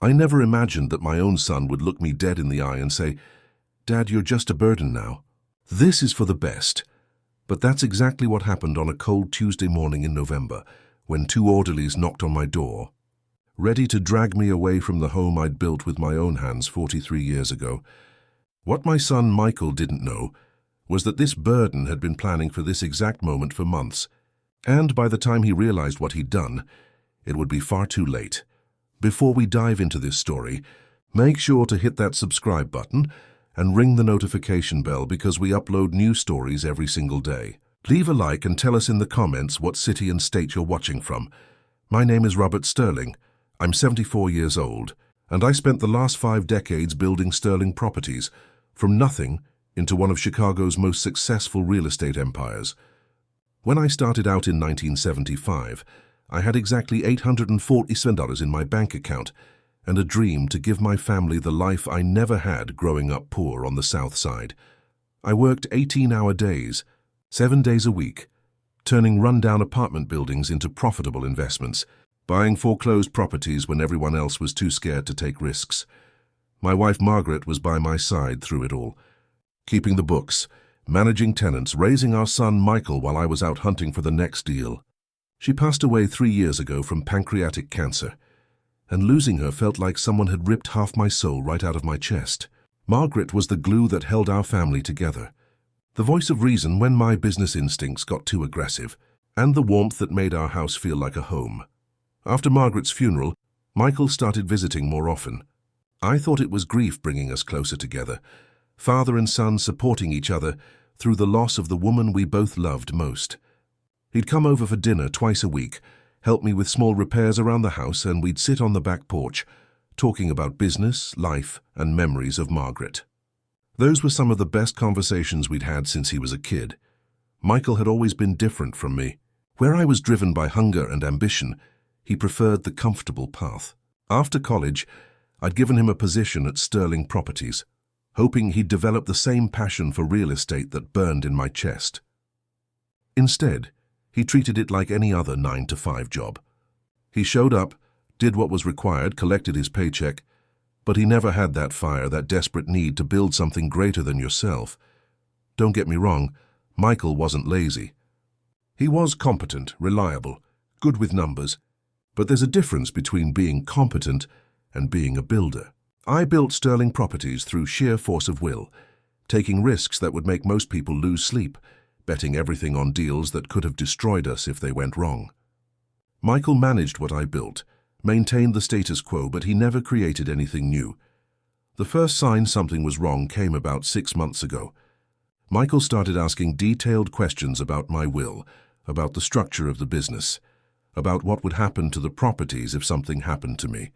I never imagined that my own son would look me dead in the eye and say, "Dad, you're just a burden now." This is for the best. But that's exactly what happened on a cold Tuesday morning in November, when two orderlies knocked on my door, ready to drag me away from the home I'd built with my own hands 43 years ago. What my son Michael didn't know was that this burden had been planning for this exact moment for months, and by the time he realized what he'd done, it would be far too late. Before we dive into this story, make sure to hit that subscribe button and ring the notification bell because we upload new stories every single day. Leave a like and tell us in the comments what city and state you're watching from. My name is Robert Sterling. I'm 74 years old, and I spent the last 5 decades building sterling properties, from nothing into one of Chicago's most successful real estate empires. When I started out in 1975, I had exactly $847 in my bank account and a dream to give my family the life I never had growing up poor on the South Side. I worked 18-hour days, 7 days a week, turning run-down apartment buildings into profitable investments, buying foreclosed properties when everyone else was too scared to take risks. My wife Margaret was by my side through it all, keeping the books, managing tenants, raising our son Michael while I was out hunting for the next deal. She passed away 3 years ago from pancreatic cancer, and losing her felt like someone had ripped half my soul right out of my chest. Margaret was the glue that held our family together, the voice of reason when my business instincts got too aggressive, and the warmth that made our house feel like a home. After Margaret's funeral, Michael started visiting more often. I thought it was grief bringing us closer together, father and son supporting each other through the loss of the woman we both loved most. He'd come over for dinner twice a week, help me with small repairs around the house, and we'd sit on the back porch, talking about business, life, and memories of Margaret. Those were some of the best conversations we'd had since he was a kid. Michael had always been different from me. Where I was driven by hunger and ambition, he preferred the comfortable path. After college, I'd given him a position at Sterling Properties, hoping he'd develop the same passion for real estate that burned in my chest. Instead, he treated it like any other 9-to-5 job. He showed up, did what was required, collected his paycheck, but he never had that fire, that desperate need to build something greater than yourself. Don't get me wrong, Michael wasn't lazy. He was competent, reliable, good with numbers, but there's a difference between being competent and being a builder. I built Sterling Properties through sheer force of will, taking risks that would make most people lose sleep, betting everything on deals that could have destroyed us if they went wrong. Michael managed what I built, maintained the status quo, but he never created anything new. The first sign something was wrong came about 6 months ago. Michael started asking detailed questions about my will, about the structure of the business, about what would happen to the properties if something happened to me.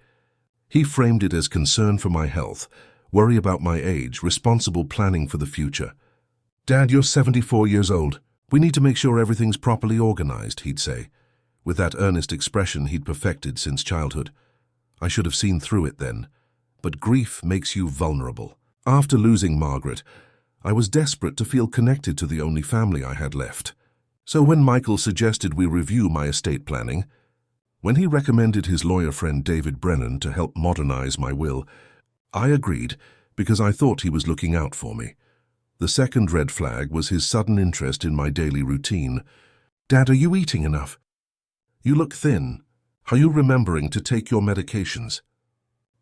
He framed it as concern for my health, worry about my age, responsible planning for the future. "Dad, you're 74 years old. We need to make sure everything's properly organized," he'd say, with that earnest expression he'd perfected since childhood. I should have seen through it then, but grief makes you vulnerable. After losing Margaret, I was desperate to feel connected to the only family I had left. So when Michael suggested we review my estate planning, when he recommended his lawyer friend David Brennan to help modernize my will, I agreed because I thought he was looking out for me. The second red flag was his sudden interest in my daily routine. "Dad, are you eating enough? You look thin. Are you remembering to take your medications?"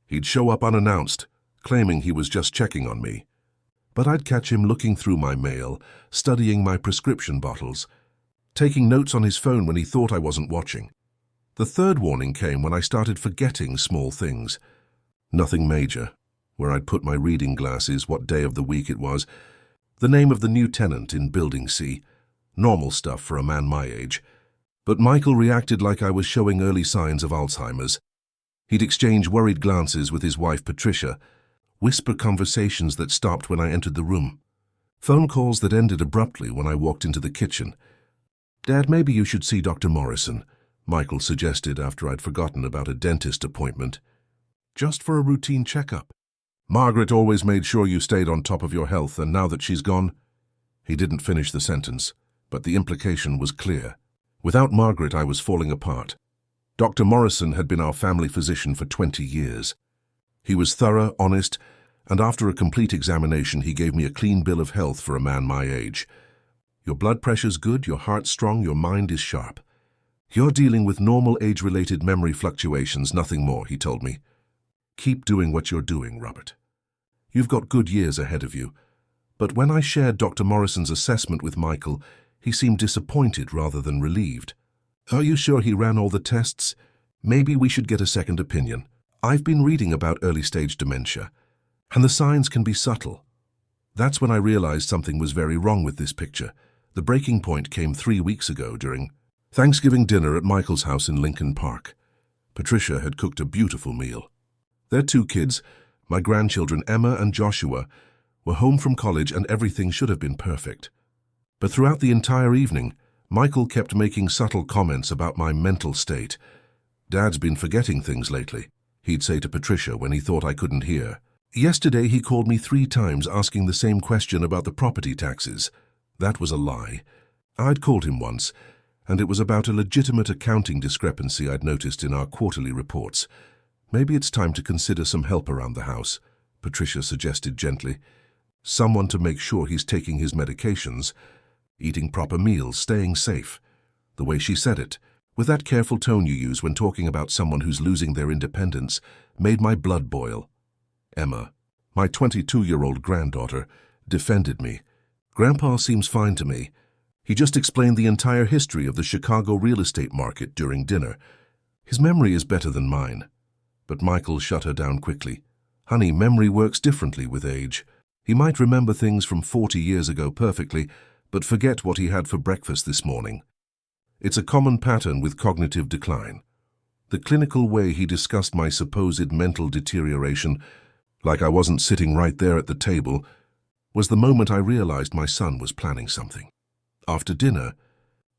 He'd show up unannounced, claiming he was just checking on me. But I'd catch him looking through my mail, studying my prescription bottles, taking notes on his phone when he thought I wasn't watching. The third warning came when I started forgetting small things. Nothing major, where I'd put my reading glasses, what day of the week it was, the name of the new tenant in Building C, normal stuff for a man my age. But Michael reacted like I was showing early signs of Alzheimer's. He'd exchange worried glances with his wife Patricia, whisper conversations that stopped when I entered the room, phone calls that ended abruptly when I walked into the kitchen. "Dad, maybe you should see Dr. Morrison," Michael suggested after I'd forgotten about a dentist appointment. "Just for a routine checkup. Margaret always made sure you stayed on top of your health, and now that she's gone..." He didn't finish the sentence, but the implication was clear. Without Margaret, I was falling apart. Dr. Morrison had been our family physician for 20 years. He was thorough, honest, and after a complete examination he gave me a clean bill of health for a man my age. Your blood pressure's good, your heart's strong, your mind is sharp. You're dealing with normal age-related memory fluctuations, nothing more, he told me. Keep doing what you're doing, Robert. You've got good years ahead of you. But when I shared Dr. Morrison's assessment with Michael, he seemed disappointed rather than relieved. Are you sure he ran all the tests? Maybe we should get a second opinion. I've been reading about early-stage dementia, and the signs can be subtle. That's when I realized something was very wrong with this picture. The breaking point came 3 weeks ago during Thanksgiving dinner at Michael's house in Lincoln Park. Patricia had cooked a beautiful meal. Their 2 kids, my grandchildren Emma and Joshua, were home from college and everything should have been perfect. But throughout the entire evening, Michael kept making subtle comments about my mental state. Dad's been forgetting things lately, he'd say to Patricia when he thought I couldn't hear. Yesterday he called me 3 times asking the same question about the property taxes. That was a lie. I'd called him once, and it was about a legitimate accounting discrepancy I'd noticed in our quarterly reports. Maybe it's time to consider some help around the house, Patricia suggested gently. Someone to make sure he's taking his medications, eating proper meals, staying safe. The way she said it, with that careful tone you use when talking about someone who's losing their independence, made my blood boil. Emma, my 22-year-old granddaughter, defended me. Grandpa seems fine to me. He just explained the entire history of the Chicago real estate market during dinner. His memory is better than mine. But Michael shut her down quickly. Honey, memory works differently with age. He might remember things from 40 years ago perfectly, but forget what he had for breakfast this morning. It's a common pattern with cognitive decline. The clinical way he discussed my supposed mental deterioration, like I wasn't sitting right there at the table, was the moment I realized my son was planning something. After dinner,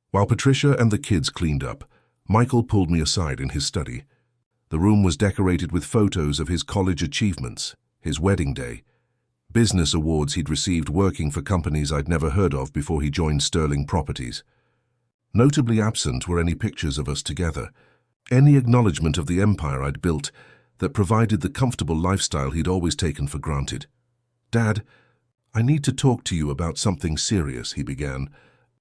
while Patricia and the kids cleaned up, Michael pulled me aside in his study. The room was decorated with photos of his college achievements, his wedding day, business awards he'd received working for companies I'd never heard of before he joined Sterling Properties. Notably absent were any pictures of us together, any acknowledgement of the empire I'd built that provided the comfortable lifestyle he'd always taken for granted. Dad, I need to talk to you about something serious, he began,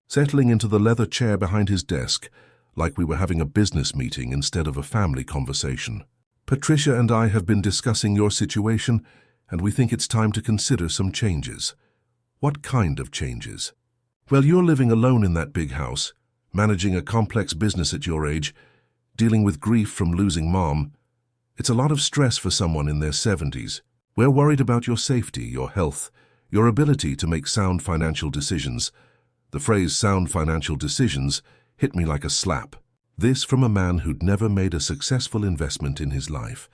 settling into the leather chair behind his desk, like we were having a business meeting instead of a family conversation. Patricia and I have been discussing your situation, and we think it's time to consider some changes. What kind of changes? Well, you're living alone in that big house, managing a complex business at your age, dealing with grief from losing Mom. It's a lot of stress for someone in their 70s. We're worried about your safety, your health, your ability to make sound financial decisions. The phrase sound financial decisions hit me like a slap. This from a man who'd never made a successful investment in his life,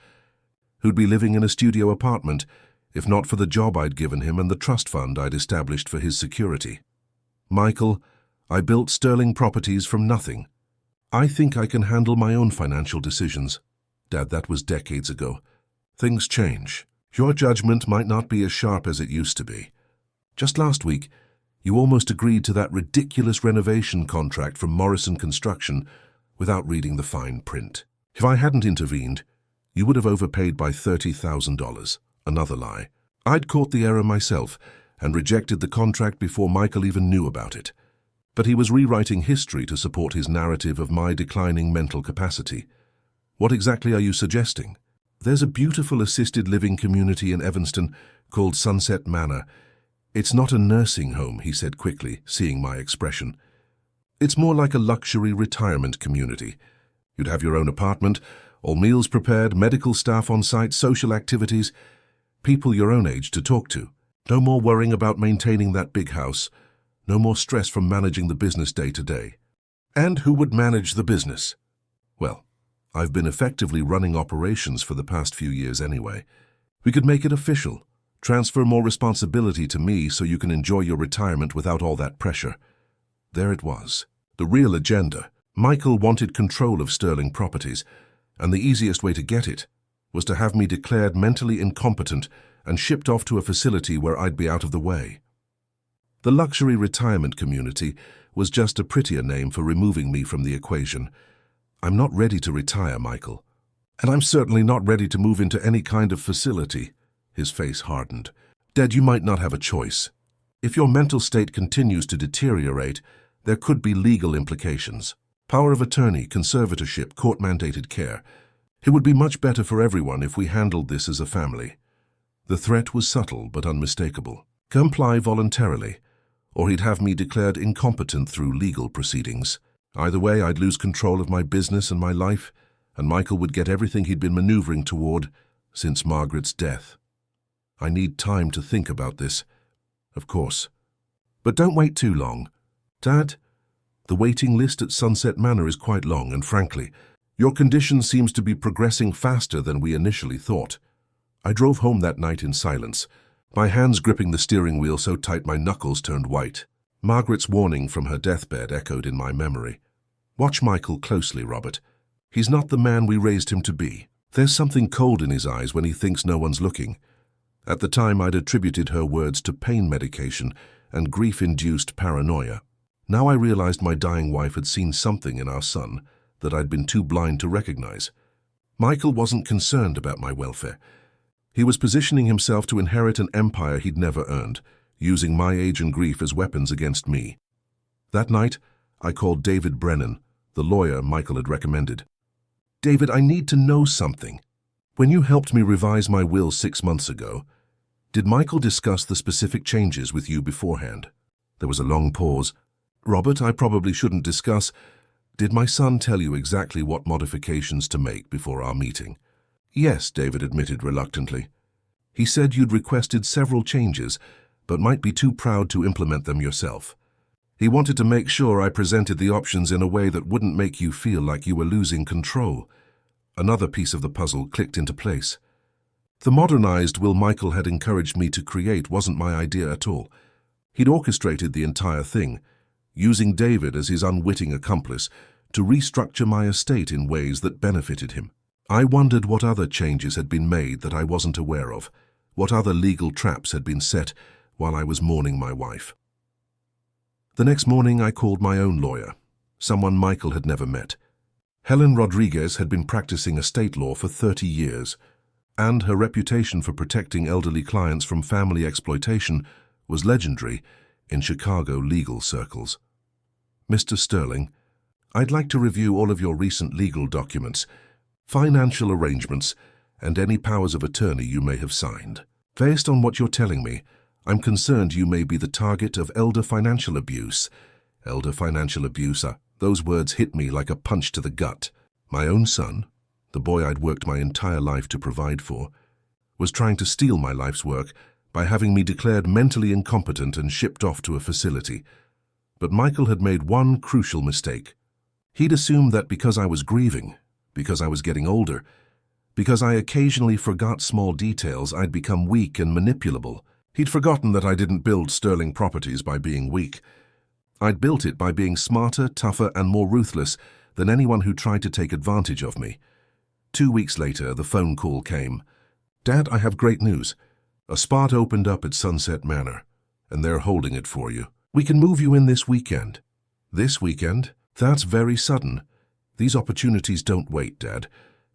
who'd be living in a studio apartment if not for the job I'd given him and the trust fund I'd established for his security. Michael, I built Sterling Properties from nothing. I think I can handle my own financial decisions. Dad, that was decades ago. Things change. Your judgment might not be as sharp as it used to be. Just last week, you almost agreed to that ridiculous renovation contract from Morrison Construction without reading the fine print. If I hadn't intervened, you would have overpaid by $30,000. Another lie. I'd caught the error myself and rejected the contract before Michael even knew about it. But he was rewriting history to support his narrative of my declining mental capacity. What exactly are you suggesting? There's a beautiful assisted living community in Evanston called Sunset Manor. It's not a nursing home, he said quickly, seeing my expression. It's more like a luxury retirement community. You'd have your own apartment, all meals prepared, medical staff on site, social activities, people your own age to talk to. No more worrying about maintaining that big house. No more stress from managing the business day to day. And who would manage the business? Well, I've been effectively running operations for the past few years anyway. We could make it official. Transfer more responsibility to me so you can enjoy your retirement without all that pressure. There it was. The real agenda. Michael wanted control of Sterling Properties, and the easiest way to get it was to have me declared mentally incompetent and shipped off to a facility where I'd be out of the way. The luxury retirement community was just a prettier name for removing me from the equation. I'm not ready to retire, Michael. And I'm certainly not ready to move into any kind of facility. His face hardened. Dad, you might not have a choice. If your mental state continues to deteriorate, there could be legal implications. Power of attorney, conservatorship, court-mandated care. It would be much better for everyone if we handled this as a family. The threat was subtle but unmistakable. Comply voluntarily, or he'd have me declared incompetent through legal proceedings. Either way, I'd lose control of my business and my life, and Michael would get everything he'd been maneuvering toward since Margaret's death. I need time to think about this, of course. But don't wait too long. Dad, the waiting list at Sunset Manor is quite long, and frankly, your condition seems to be progressing faster than we initially thought. I drove home that night in silence, my hands gripping the steering wheel so tight my knuckles turned white. Margaret's warning from her deathbed echoed in my memory. Watch Michael closely, Robert. He's not the man we raised him to be. There's something cold in his eyes when he thinks no one's looking. At the time, I'd attributed her words to pain medication and grief-induced paranoia. Now I realized my dying wife had seen something in our son that I'd been too blind to recognize. Michael wasn't concerned about my welfare. He was positioning himself to inherit an empire he'd never earned, using my age and grief as weapons against me. That night, I called David Brennan, the lawyer Michael had recommended. David, I need to know something. When you helped me revise my will 6 months ago, did Michael discuss the specific changes with you beforehand? There was a long pause. Robert, I probably shouldn't discuss. Did my son tell you exactly what modifications to make before our meeting? Yes, David admitted reluctantly. He said you'd requested several changes, but might be too proud to implement them yourself. He wanted to make sure I presented the options in a way that wouldn't make you feel like you were losing control. Another piece of the puzzle clicked into place. The modernized will Michael had encouraged me to create wasn't my idea at all. He'd orchestrated the entire thing, using David as his unwitting accomplice to restructure my estate in ways that benefited him. I wondered what other changes had been made that I wasn't aware of, what other legal traps had been set while I was mourning my wife. The next morning I called my own lawyer, someone Michael had never met. Helen Rodriguez had been practicing estate law for 30 years, and her reputation for protecting elderly clients from family exploitation was legendary in Chicago legal circles. Mr. Sterling, I'd like to review all of your recent legal documents, financial arrangements, and any powers of attorney you may have signed. Based on what you're telling me, I'm concerned you may be the target of elder financial abuse. Elder financial abuse, those words hit me like a punch to the gut. My own son, the boy I'd worked my entire life to provide for, was trying to steal my life's work by having me declared mentally incompetent and shipped off to a facility. But Michael had made one crucial mistake. He'd assumed that because I was grieving, because I was getting older, because I occasionally forgot small details, I'd become weak and manipulable. He'd forgotten that I didn't build sterling properties by being weak. I'd built it by being smarter, tougher, and more ruthless than anyone who tried to take advantage of me. 2 weeks later, the phone call came. Dad, I have great news. A spot opened up at Sunset Manor, and they're holding it for you. We can move you in this weekend. This weekend? That's very sudden. These opportunities don't wait, Dad.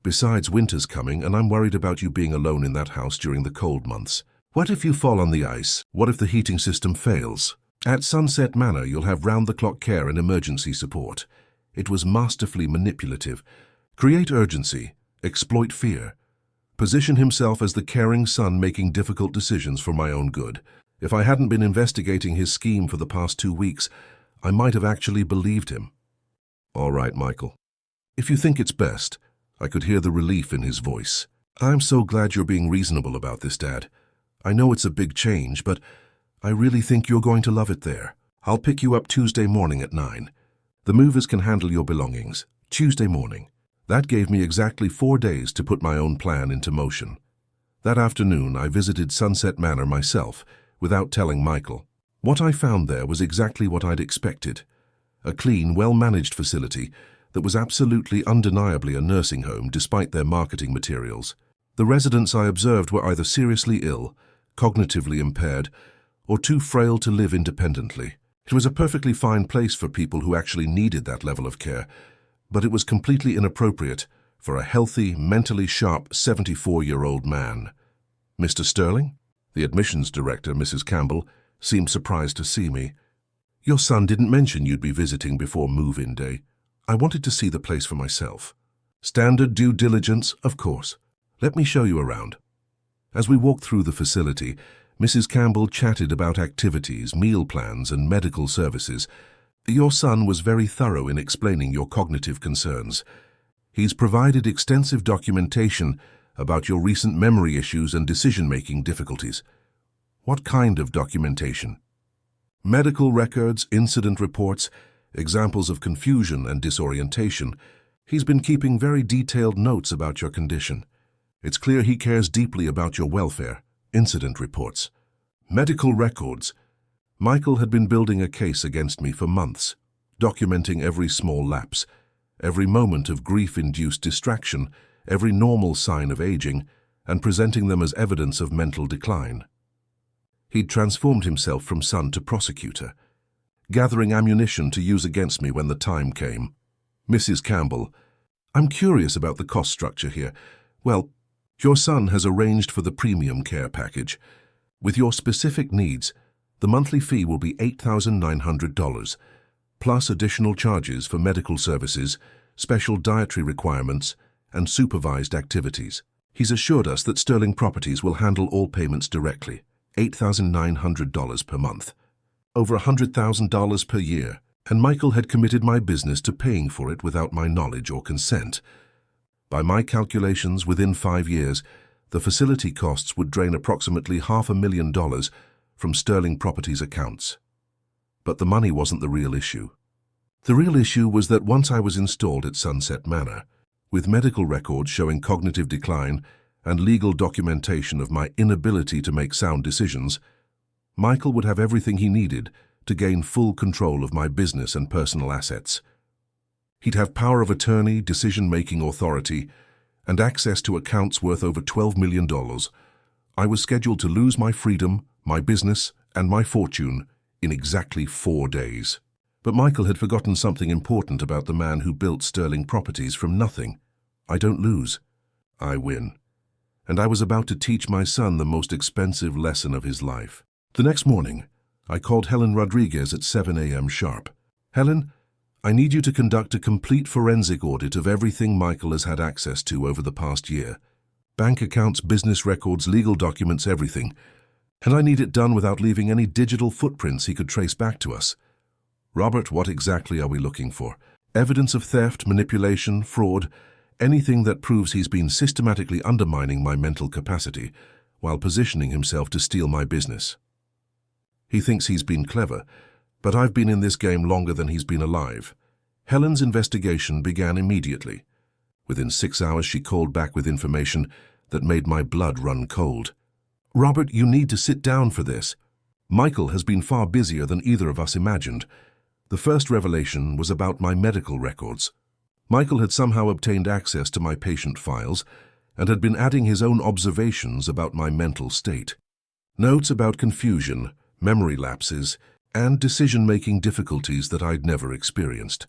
Besides, winter's coming, and I'm worried about you being alone in that house during the cold months. What if you fall on the ice? What if the heating system fails? At Sunset Manor, you'll have round-the-clock care and emergency support. It was masterfully manipulative. Create urgency, exploit fear. Position himself as the caring son making difficult decisions for my own good. If I hadn't been investigating his scheme for the past 2 weeks, I might have actually believed him. All right, Michael. If you think it's best, I could hear the relief in his voice. I'm so glad you're being reasonable about this, Dad. I know it's a big change, but I really think you're going to love it there. I'll pick you up Tuesday morning at 9. The movers can handle your belongings. Tuesday morning. That gave me exactly 4 days to put my own plan into motion. That afternoon, I visited Sunset Manor myself, without telling Michael. What I found there was exactly what I'd expected. A clean, well-managed facility that was absolutely undeniably a nursing home despite their marketing materials. The residents I observed were either seriously ill, cognitively impaired, or too frail to live independently. It was a perfectly fine place for people who actually needed that level of care, but it was completely inappropriate for a healthy, mentally sharp 74-year-old man. Mr. Sterling? The admissions director, Mrs. Campbell, seemed surprised to see me. Your son didn't mention you'd be visiting before move-in day. I wanted to see the place for myself. Standard due diligence, of course. Let me show you around. As we walked through the facility, Mrs. Campbell chatted about activities, meal plans, and medical services. Your son was very thorough in explaining your cognitive concerns. He's provided extensive documentation about your recent memory issues and decision-making difficulties. What kind of documentation? Medical records, incident reports, examples of confusion and disorientation. He's been keeping very detailed notes about your condition. It's clear he cares deeply about your welfare. Incident reports. Medical records. Michael had been building a case against me for months, documenting every small lapse, every moment of grief-induced distraction, every normal sign of aging, and presenting them as evidence of mental decline. He'd transformed himself from son to prosecutor, gathering ammunition to use against me when the time came. Mrs. Campbell, I'm curious about the cost structure here. Well, your son has arranged for the premium care package. With your specific needs, the monthly fee will be $8,900, plus additional charges for medical services, special dietary requirements, and supervised activities. He's assured us that Sterling Properties will handle all payments directly, $8,900 per month, over $100,000 per year, and Michael had committed my business to paying for it without my knowledge or consent. By my calculations, within 5 years, the facility costs would drain approximately $500,000 from Sterling Properties accounts. But the money wasn't the real issue. The real issue was that once I was installed at Sunset Manor, with medical records showing cognitive decline and legal documentation of my inability to make sound decisions, Michael would have everything he needed to gain full control of my business and personal assets. He'd have power of attorney, decision-making authority, and access to accounts worth over $12 million. I was scheduled to lose my freedom, my business, and my fortune in exactly 4 days. But Michael had forgotten something important about the man who built Sterling Properties from nothing. I don't lose. I win. And I was about to teach my son the most expensive lesson of his life. The next morning, I called Helen Rodriguez at 7 a.m. sharp. Helen, I need you to conduct a complete forensic audit of everything Michael has had access to over the past year. Bank accounts, business records, legal documents, everything. And I need it done without leaving any digital footprints he could trace back to us. Robert, what exactly are we looking for? Evidence of theft, manipulation, fraud, anything that proves he's been systematically undermining my mental capacity while positioning himself to steal my business. He thinks he's been clever, but I've been in this game longer than he's been alive. Helen's investigation began immediately. Within 6 hours, she called back with information that made my blood run cold. Robert, you need to sit down for this. Michael has been far busier than either of us imagined. The first revelation was about my medical records. Michael had somehow obtained access to my patient files and had been adding his own observations about my mental state. Notes about confusion, memory lapses, and decision-making difficulties that I'd never experienced,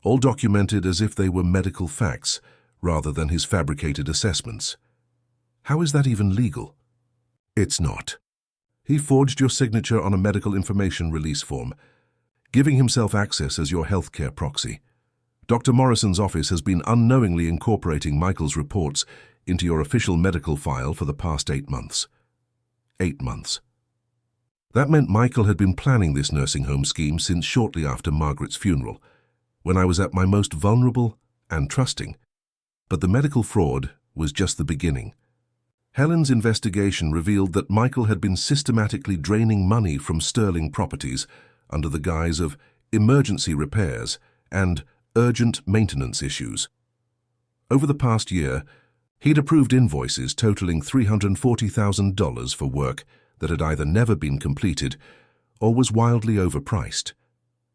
all documented as if they were medical facts rather than his fabricated assessments. How is that even legal? It's not. He forged your signature on a medical information release form, giving himself access as your healthcare proxy. Dr. Morrison's office has been unknowingly incorporating Michael's reports into your official medical file for the past 8 months. 8 months. That meant Michael had been planning this nursing home scheme since shortly after Margaret's funeral, when I was at my most vulnerable and trusting. But the medical fraud was just the beginning. Helen's investigation revealed that Michael had been systematically draining money from Sterling Properties under the guise of emergency repairs and urgent maintenance issues. Over the past year, he'd approved invoices totaling $340,000 for work that had either never been completed or was wildly overpriced.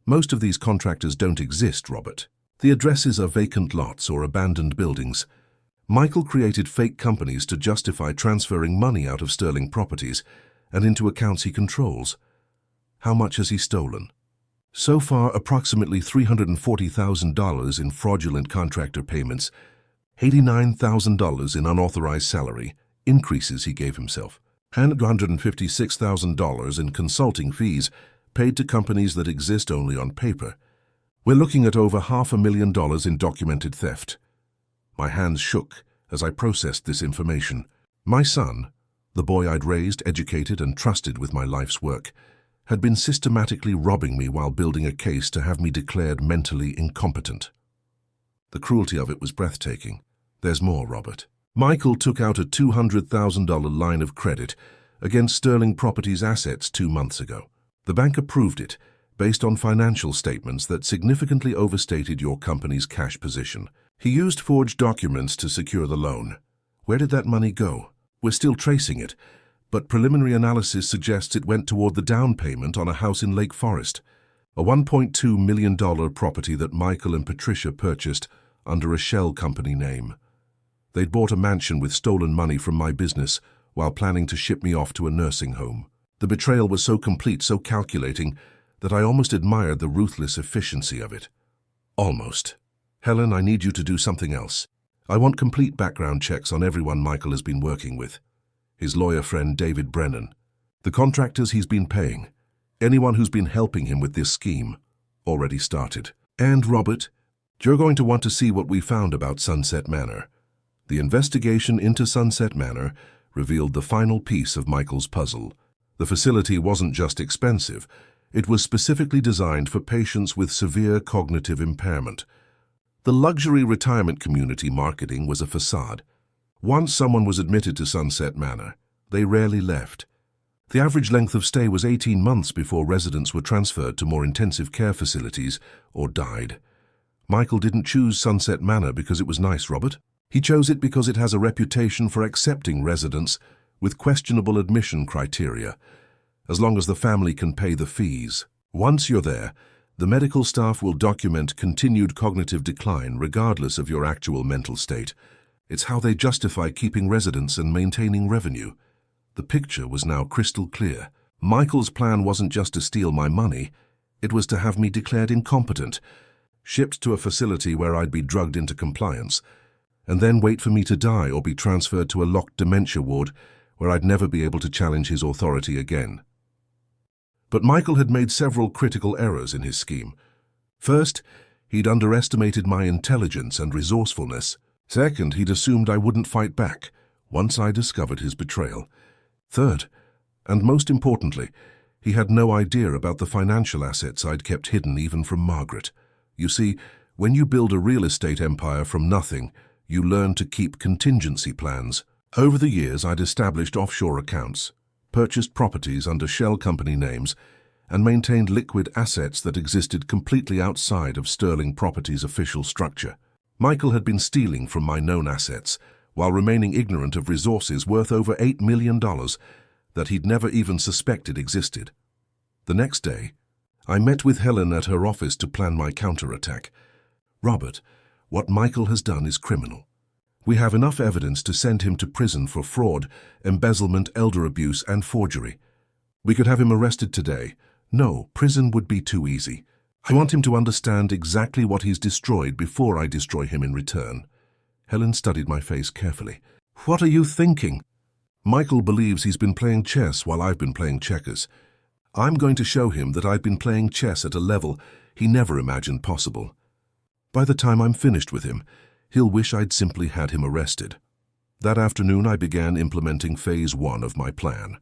Most of these contractors don't exist, Robert. The addresses are vacant lots or abandoned buildings. Michael created fake companies to justify transferring money out of Sterling Properties and into accounts he controls. How much has he stolen? So far, approximately $340,000 in fraudulent contractor payments, $89,000 in unauthorized salary, increases he gave himself, and $156,000 in consulting fees paid to companies that exist only on paper. We're looking at over $500,000 in documented theft. My hands shook as I processed this information. My son, the boy I'd raised, educated, and trusted with my life's work, had been systematically robbing me while building a case to have me declared mentally incompetent. The cruelty of it was breathtaking. There's more, Robert. Michael took out a $200,000 line of credit against Sterling Properties assets 2 months ago. The bank approved it based on financial statements that significantly overstated your company's cash position. He used forged documents to secure the loan. Where did that money go? We're still tracing it, but preliminary analysis suggests it went toward the down payment on a house in Lake Forest, a $1.2 million property that Michael and Patricia purchased under a shell company name. They'd bought a mansion with stolen money from my business while planning to ship me off to a nursing home. The betrayal was so complete, so calculating, that I almost admired the ruthless efficiency of it. Almost. Helen, I need you to do something else. I want complete background checks on everyone Michael has been working with. His lawyer friend David Brennan, the contractors he's been paying, anyone who's been helping him with this scheme, already started. And Robert, you're going to want to see what we found about Sunset Manor. The investigation into Sunset Manor revealed the final piece of Michael's puzzle. The facility wasn't just expensive, it was specifically designed for patients with severe cognitive impairment. The luxury retirement community marketing was a facade. Once someone was admitted to Sunset Manor, they rarely left. The average length of stay was 18 months before residents were transferred to more intensive care facilities or died. Michael didn't choose Sunset Manor because it was nice, Robert. He chose it because it has a reputation for accepting residents with questionable admission criteria, as long as the family can pay the fees. Once you're there, the medical staff will document continued cognitive decline regardless of your actual mental state. It's how they justify keeping residents and maintaining revenue. The picture was now crystal clear. Michael's plan wasn't just to steal my money, it was to have me declared incompetent, shipped to a facility where I'd be drugged into compliance, and then wait for me to die or be transferred to a locked dementia ward where I'd never be able to challenge his authority again. But Michael had made several critical errors in his scheme. First, he'd underestimated my intelligence and resourcefulness. Second, he'd assumed I wouldn't fight back once I discovered his betrayal. Third, and most importantly, he had no idea about the financial assets I'd kept hidden even from Margaret. You see, when you build a real estate empire from nothing, you learn to keep contingency plans. Over the years, I'd established offshore accounts, purchased properties under shell company names, and maintained liquid assets that existed completely outside of Sterling Properties' official structure. Michael had been stealing from my known assets, while remaining ignorant of resources worth over $8 million that he'd never even suspected existed. The next day, I met with Helen at her office to plan my counterattack. Robert, what Michael has done is criminal. We have enough evidence to send him to prison for fraud, embezzlement, elder abuse, and forgery. We could have him arrested today. No, prison would be too easy. I want him to understand exactly what he's destroyed before I destroy him in return. Helen studied my face carefully. What are you thinking? Michael believes he's been playing chess while I've been playing checkers. I'm going to show him that I've been playing chess at a level he never imagined possible. By the time I'm finished with him, he'll wish I'd simply had him arrested. That afternoon, I began implementing phase 1 of my plan.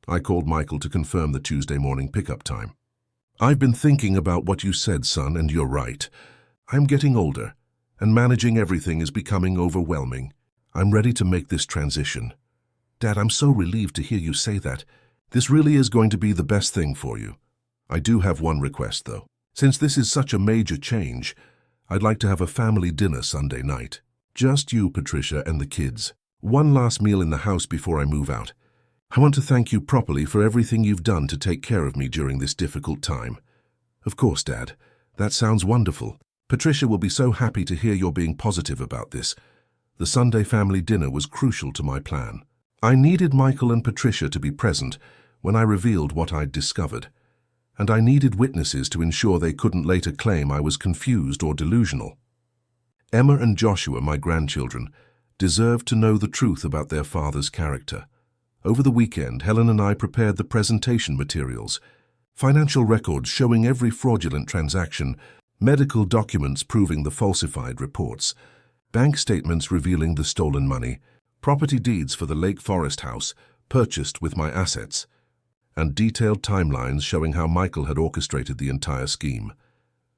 I called Michael to confirm the Tuesday morning pickup time. I've been thinking about what you said, son, and you're right. I'm getting older, and managing everything is becoming overwhelming. I'm ready to make this transition. Dad, I'm so relieved to hear you say that. This really is going to be the best thing for you. I do have one request, though. Since this is such a major change, I'd like to have a family dinner Sunday night. Just you, Patricia, and the kids. One last meal in the house before I move out. I want to thank you properly for everything you've done to take care of me during this difficult time. Of course, Dad. That sounds wonderful. Patricia will be so happy to hear you're being positive about this. The Sunday family dinner was crucial to my plan. I needed Michael and Patricia to be present when I revealed what I'd discovered, and I needed witnesses to ensure they couldn't later claim I was confused or delusional. Emma and Joshua, my grandchildren, deserve to know the truth about their father's character. Over the weekend, Helen and I prepared the presentation materials, financial records showing every fraudulent transaction, medical documents proving the falsified reports, bank statements revealing the stolen money, property deeds for the Lake Forest house purchased with my assets, and detailed timelines showing how Michael had orchestrated the entire scheme.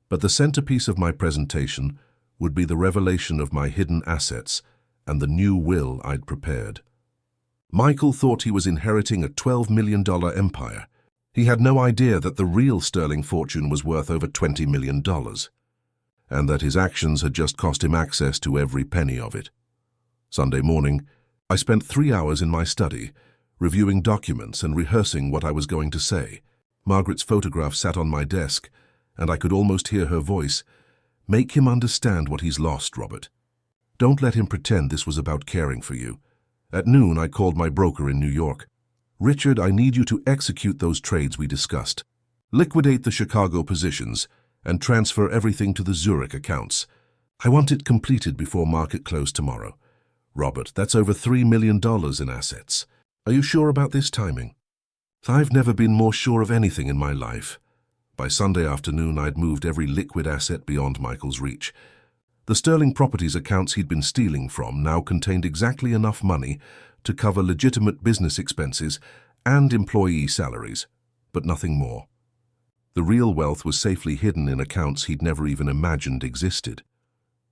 But the centerpiece of my presentation would be the revelation of my hidden assets and the new will I'd prepared. Michael thought he was inheriting a $12 million empire. He had no idea that the real sterling fortune was worth over $20 million, and that his actions had just cost him access to every penny of it. Sunday morning, I spent 3 hours in my study, reviewing documents and rehearsing what I was going to say. Margaret's photograph sat on my desk, and I could almost hear her voice. "Make him understand what he's lost, Robert. Don't let him pretend this was about caring for you." At noon, I called my broker in New York. "Richard, I need you to execute those trades we discussed. Liquidate the Chicago positions and transfer everything to the Zurich accounts. I want it completed before market close tomorrow." "Robert, that's over $3 million in assets. Are you sure about this timing?" "I've never been more sure of anything in my life." By Sunday afternoon, I'd moved every liquid asset beyond Michael's reach. The Sterling Properties accounts he'd been stealing from now contained exactly enough money to cover legitimate business expenses and employee salaries, but nothing more. The real wealth was safely hidden in accounts he'd never even imagined existed.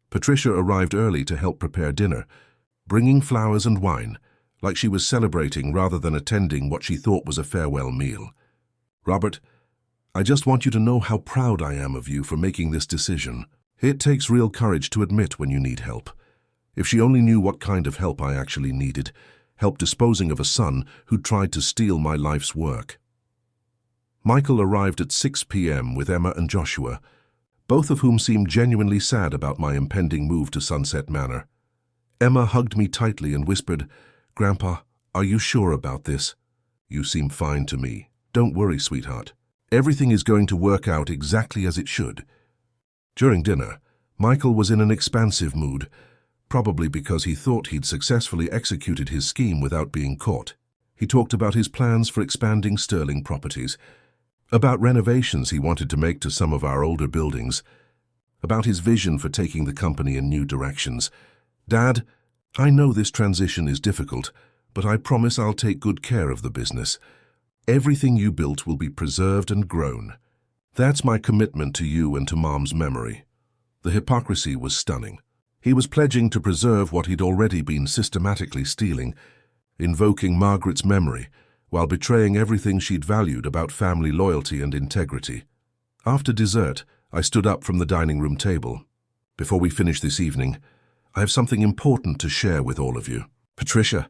Patricia arrived early to help prepare dinner, bringing flowers and wine, like she was celebrating rather than attending what she thought was a farewell meal. "Robert, I just want you to know how proud I am of you for making this decision. It takes real courage to admit when you need help. If she only knew what kind of help I actually needed, help disposing of a son who'd tried to steal my life's work." Michael arrived at 6 p.m. with Emma and Joshua, both of whom seemed genuinely sad about my impending move to Sunset Manor. Emma hugged me tightly and whispered, "Grandpa, are you sure about this?" "You seem fine to me. Don't worry, sweetheart. Everything is going to work out exactly as it should." During dinner, Michael was in an expansive mood, probably because he thought he'd successfully executed his scheme without being caught. He talked about his plans for expanding Sterling Properties, about renovations he wanted to make to some of our older buildings, about his vision for taking the company in new directions. "Dad, I know this transition is difficult, but I promise I'll take good care of the business. Everything you built will be preserved and grown. That's my commitment to you and to Mom's memory." The hypocrisy was stunning. He was pledging to preserve what he'd already been systematically stealing, invoking Margaret's memory, while betraying everything she'd valued about family loyalty and integrity. After dessert, I stood up from the dining room table. "Before we finish this evening, I have something important to share with all of you. Patricia,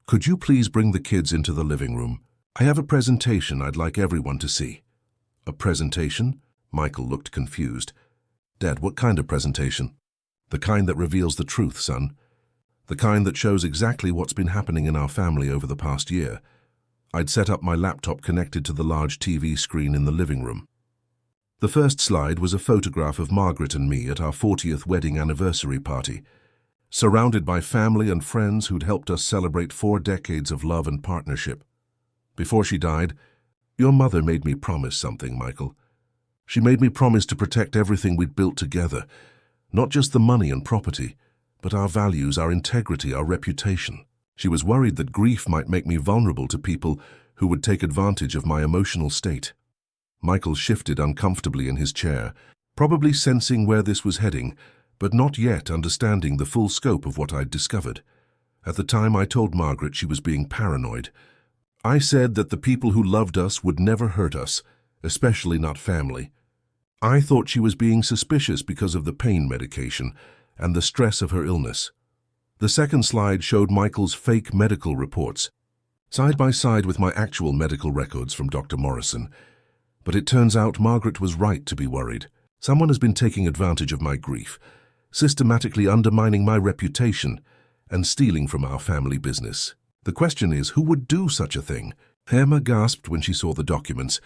could you please bring the kids into the living room? I have a presentation I'd like everyone to see." "A presentation?" Michael looked confused. "Dad, what kind of presentation?" "The kind that reveals the truth, son. The kind that shows exactly what's been happening in our family over the past year." I'd set up my laptop connected to the large TV screen in the living room. The first slide was a photograph of Margaret and me at our 40th wedding anniversary party, surrounded by family and friends who'd helped us celebrate 4 decades of love and partnership. Before she died, "Your mother made me promise something, Michael. She made me promise to protect everything we'd built together, not just the money and property, but our values, our integrity, our reputation. She was worried that grief might make me vulnerable to people who would take advantage of my emotional state." Michael shifted uncomfortably in his chair, probably sensing where this was heading, but not yet understanding the full scope of what I'd discovered. At the time, I told Margaret she was being paranoid. I said that the people who loved us would never hurt us, especially not family. I thought she was being suspicious because of the pain medication and the stress of her illness. The second slide showed Michael's fake medical reports, side by side with my actual medical records from Dr. Morrison. But it turns out Margaret was right to be worried. Someone has been taking advantage of my grief, systematically undermining my reputation and stealing from our family business. The question is, who would do such a thing? Emma gasped when she saw the documents.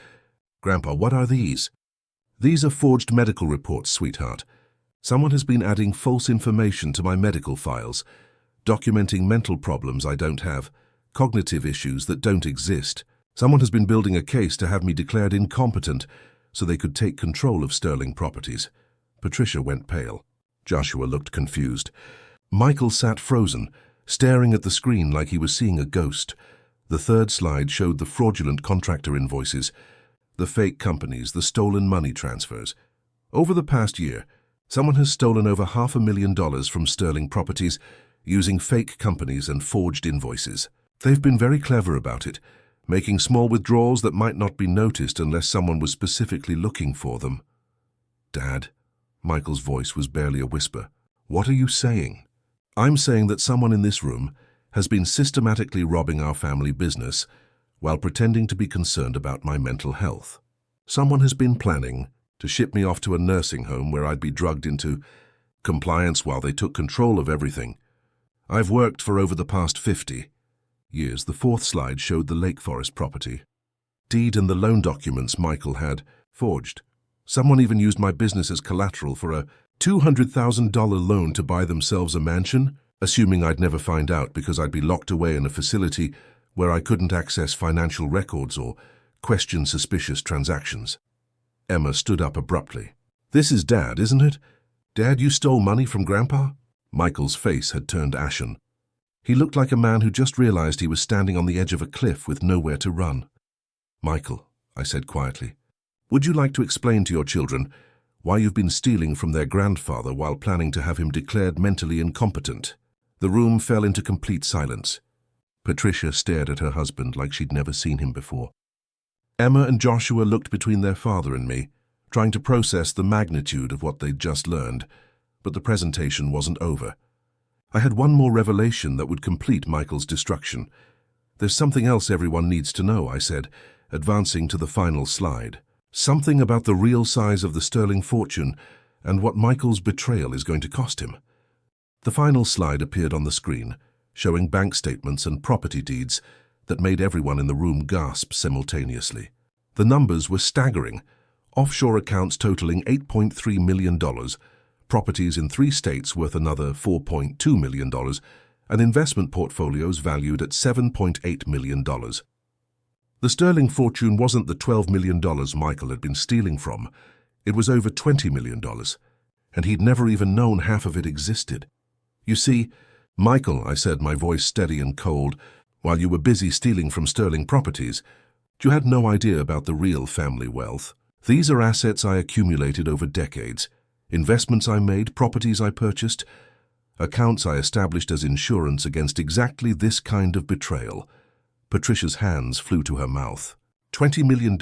"Grandpa, what are these?" "These are forged medical reports, sweetheart. Someone has been adding false information to my medical files, documenting mental problems I don't have, cognitive issues that don't exist. Someone has been building a case to have me declared incompetent so they could take control of Sterling Properties. Patricia went pale. Joshua looked confused. Michael sat frozen, staring at the screen like he was seeing a ghost. The third slide showed the fraudulent contractor invoices, the fake companies, the stolen money transfers. Over the past year, someone has stolen over $500,000 from Sterling Properties using fake companies and forged invoices. They've been very clever about it, making small withdrawals that might not be noticed unless someone was specifically looking for them. Dad, Michael's voice was barely a whisper. What are you saying? I'm saying that someone in this room has been systematically robbing our family business while pretending to be concerned about my mental health. Someone has been planning to ship me off to a nursing home where I'd be drugged into compliance while they took control of everything. I've worked for over the past 50 years. The fourth slide showed the Lake Forest property. Deed and the loan documents Michael had forged. Someone even used my business as collateral for a $200,000 loan to buy themselves a mansion, assuming I'd never find out because I'd be locked away in a facility where I couldn't access financial records or question suspicious transactions. Emma stood up abruptly. This is Dad, isn't it? Dad, you stole money from Grandpa? Michael's face had turned ashen. He looked like a man who just realized he was standing on the edge of a cliff with nowhere to run. Michael, I said quietly, would you like to explain to your children why you've been stealing from their grandfather while planning to have him declared mentally incompetent? The room fell into complete silence. Patricia stared at her husband like she'd never seen him before. Emma and Joshua looked between their father and me, trying to process the magnitude of what they'd just learned, but the presentation wasn't over. I had one more revelation that would complete Michael's destruction. There's something else everyone needs to know, I said, advancing to the final slide. Something about the real size of the Sterling fortune and what Michael's betrayal is going to cost him. The final slide appeared on the screen, showing bank statements and property deeds that made everyone in the room gasp simultaneously. The numbers were staggering. Offshore accounts totaling $8.3 million, properties in 3 states worth another $4.2 million, and investment portfolios valued at $7.8 million. The Sterling fortune wasn't the $12 million Michael had been stealing from. It was over $20 million, and he'd never even known half of it existed. You see, Michael, I said, my voice steady and cold, while you were busy stealing from Sterling Properties, you had no idea about the real family wealth. These are assets I accumulated over decades, investments I made, properties I purchased, accounts I established as insurance against exactly this kind of betrayal. Patricia's hands flew to her mouth. $20 million.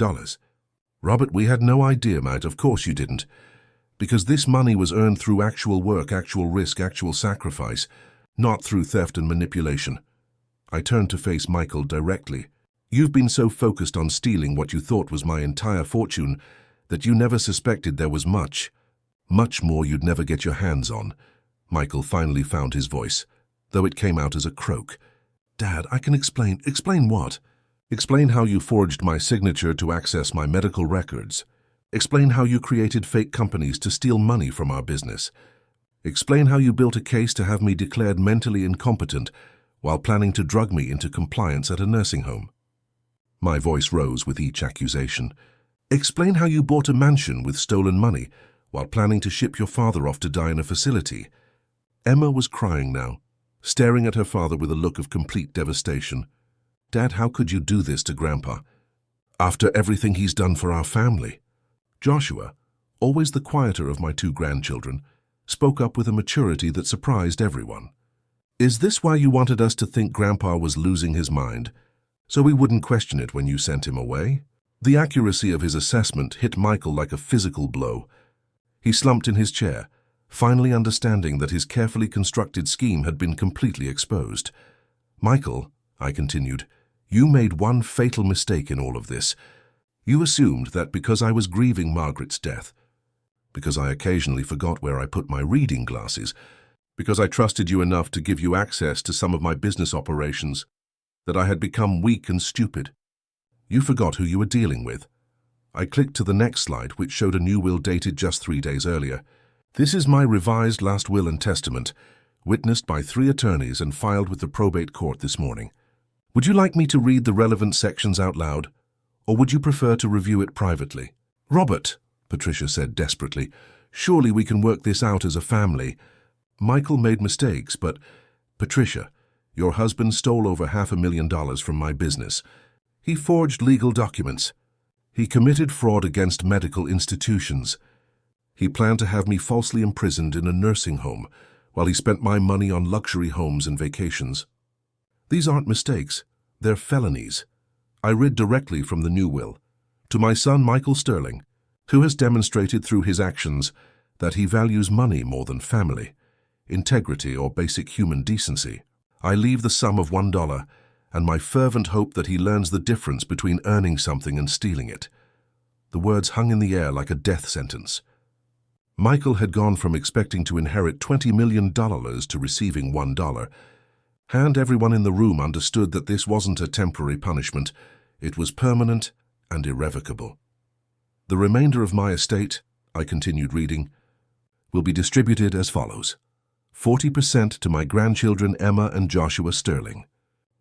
Robert, we had no idea, Matt. Of course you didn't. Because this money was earned through actual work, actual risk, actual sacrifice, not through theft and manipulation. I turned to face Michael directly. You've been so focused on stealing what you thought was my entire fortune that you never suspected there was much more you'd never get your hands on. Michael finally found his voice, though it came out as a croak. Dad, I can explain. Explain what? Explain how you forged my signature to access my medical records. Explain how you created fake companies to steal money from our business. Explain how you built a case to have me declared mentally incompetent while planning to drug me into compliance at a nursing home. My voice rose with each accusation. Explain how you bought a mansion with stolen money while planning to ship your father off to die in a facility. Emma was crying now, staring at her father with a look of complete devastation. Dad, how could you do this to Grandpa? After everything he's done for our family? Joshua, always the quieter of my 2 grandchildren, spoke up with a maturity that surprised everyone. Is this why you wanted us to think Grandpa was losing his mind, so we wouldn't question it when you sent him away? The accuracy of his assessment hit Michael like a physical blow. He slumped in his chair, finally understanding that his carefully constructed scheme had been completely exposed. Michael, I continued, you made one fatal mistake in all of this. You assumed that because I was grieving Margaret's death, because I occasionally forgot where I put my reading glasses, because I trusted you enough to give you access to some of my business operations, that I had become weak and stupid. You forgot who you were dealing with. I clicked to the next slide, which showed a new will dated just 3 days earlier. This is my revised last will and testament, witnessed by 3 attorneys and filed with the probate court this morning. Would you like me to read the relevant sections out loud, or would you prefer to review it privately? Robert, Patricia said desperately, surely we can work this out as a family. Michael made mistakes, but Patricia, your husband stole over $500,000 from my business. He forged legal documents. He committed fraud against medical institutions. He planned to have me falsely imprisoned in a nursing home while he spent my money on luxury homes and vacations. These aren't mistakes, they're felonies. I read directly from the new will. To my son Michael Sterling, who has demonstrated through his actions that he values money more than family, integrity or basic human decency, I leave the sum of $1 and my fervent hope that he learns the difference between earning something and stealing it. The words hung in the air like a death sentence. Michael had gone from expecting to inherit $20 million to receiving $1. And everyone in the room understood that this wasn't a temporary punishment, it was permanent and irrevocable. The remainder of my estate, I continued reading, will be distributed as follows. 40% to my grandchildren Emma and Joshua Sterling,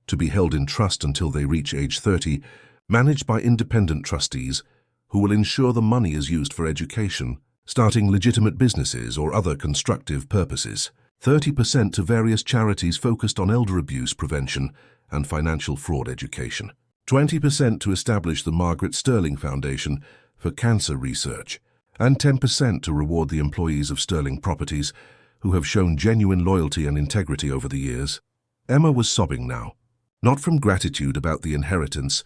to be held in trust until they reach age 30, managed by independent trustees who will ensure the money is used for education, starting legitimate businesses or other constructive purposes. 30% to various charities focused on elder abuse prevention and financial fraud education. 20% to establish the Margaret Sterling Foundation for cancer research, and 10% to reward the employees of Sterling Properties who have shown genuine loyalty and integrity over the years. Emma was sobbing now, not from gratitude about the inheritance,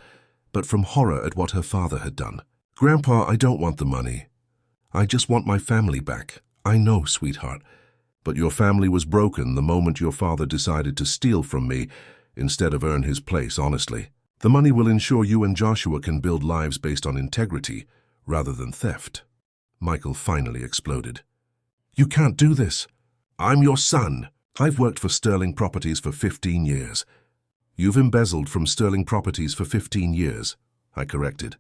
but from horror at what her father had done. Grandpa, I don't want the money. I just want my family back. I know, sweetheart. But your family was broken the moment your father decided to steal from me instead of earn his place honestly. The money will ensure you and Joshua can build lives based on integrity rather than theft. Michael finally exploded. You can't do this. I'm your son. I've worked for Sterling Properties for 15 years. You've embezzled from Sterling Properties for 15 years, I corrected.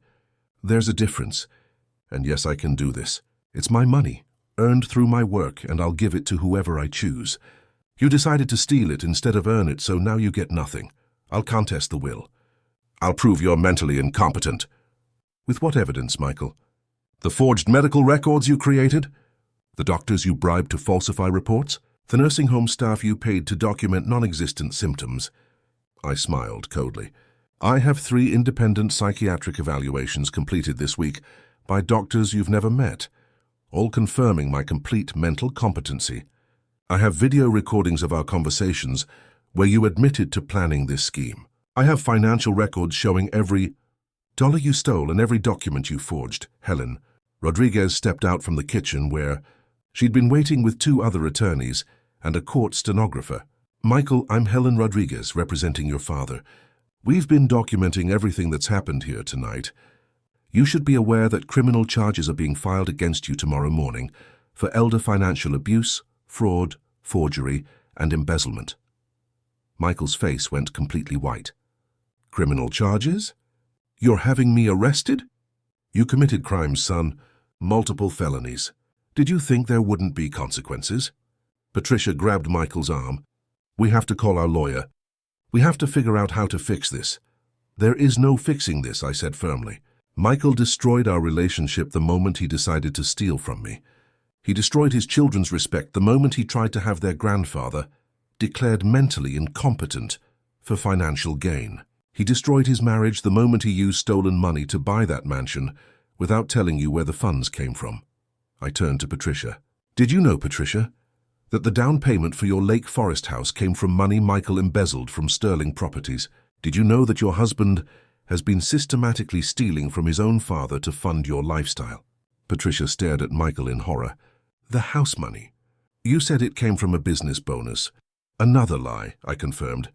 There's a difference. And yes, I can do this. It's my money, earned through my work, and I'll give it to whoever I choose. You decided to steal it instead of earn it, so now you get nothing. I'll contest the will. I'll prove you're mentally incompetent. With what evidence, Michael? The forged medical records you created? The doctors you bribed to falsify reports? The nursing home staff you paid to document non-existent symptoms? I smiled coldly. I have 3 independent psychiatric evaluations completed this week by doctors you've never met, all confirming my complete mental competency. I have video recordings of our conversations where you admitted to planning this scheme. I have financial records showing every dollar you stole and every document you forged. Helen Rodriguez stepped out from the kitchen where she'd been waiting with 2 other attorneys and a court stenographer. Michael, I'm Helen Rodriguez, representing your father. We've been documenting everything that's happened here tonight. You should be aware that criminal charges are being filed against you tomorrow morning for elder financial abuse, fraud, forgery, and embezzlement. Michael's face went completely white. Criminal charges? You're having me arrested? You committed crimes, son. Multiple felonies. Did you think there wouldn't be consequences? Patricia grabbed Michael's arm. We have to call our lawyer. We have to figure out how to fix this. There is no fixing this, I said firmly. Michael destroyed our relationship the moment he decided to steal from me. He destroyed his children's respect the moment he tried to have their grandfather declared mentally incompetent for financial gain. He destroyed his marriage the moment he used stolen money to buy that mansion without telling you where the funds came from. I turned to Patricia. Did you know, Patricia, that the down payment for your Lake Forest house came from money Michael embezzled from Sterling Properties? Did you know that your husband has been systematically stealing from his own father to fund your lifestyle? Patricia stared at Michael in horror. The house money. You said it came from a business bonus. Another lie, I confirmed.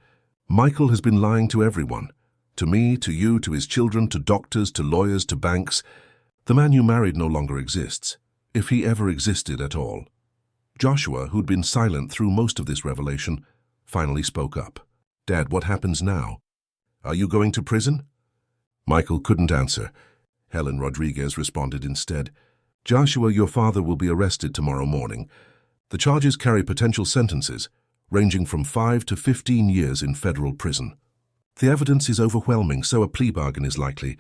Michael has been lying to everyone. To me, to you, to his children, to doctors, to lawyers, to banks. The man you married no longer exists, if he ever existed at all. Joshua, who'd been silent through most of this revelation, finally spoke up. Dad, what happens now? Are you going to prison? Michael couldn't answer. Helen Rodriguez responded instead. Joshua, your father will be arrested tomorrow morning. The charges carry potential sentences, ranging from 5 to 15 years in federal prison. The evidence is overwhelming, so a plea bargain is likely,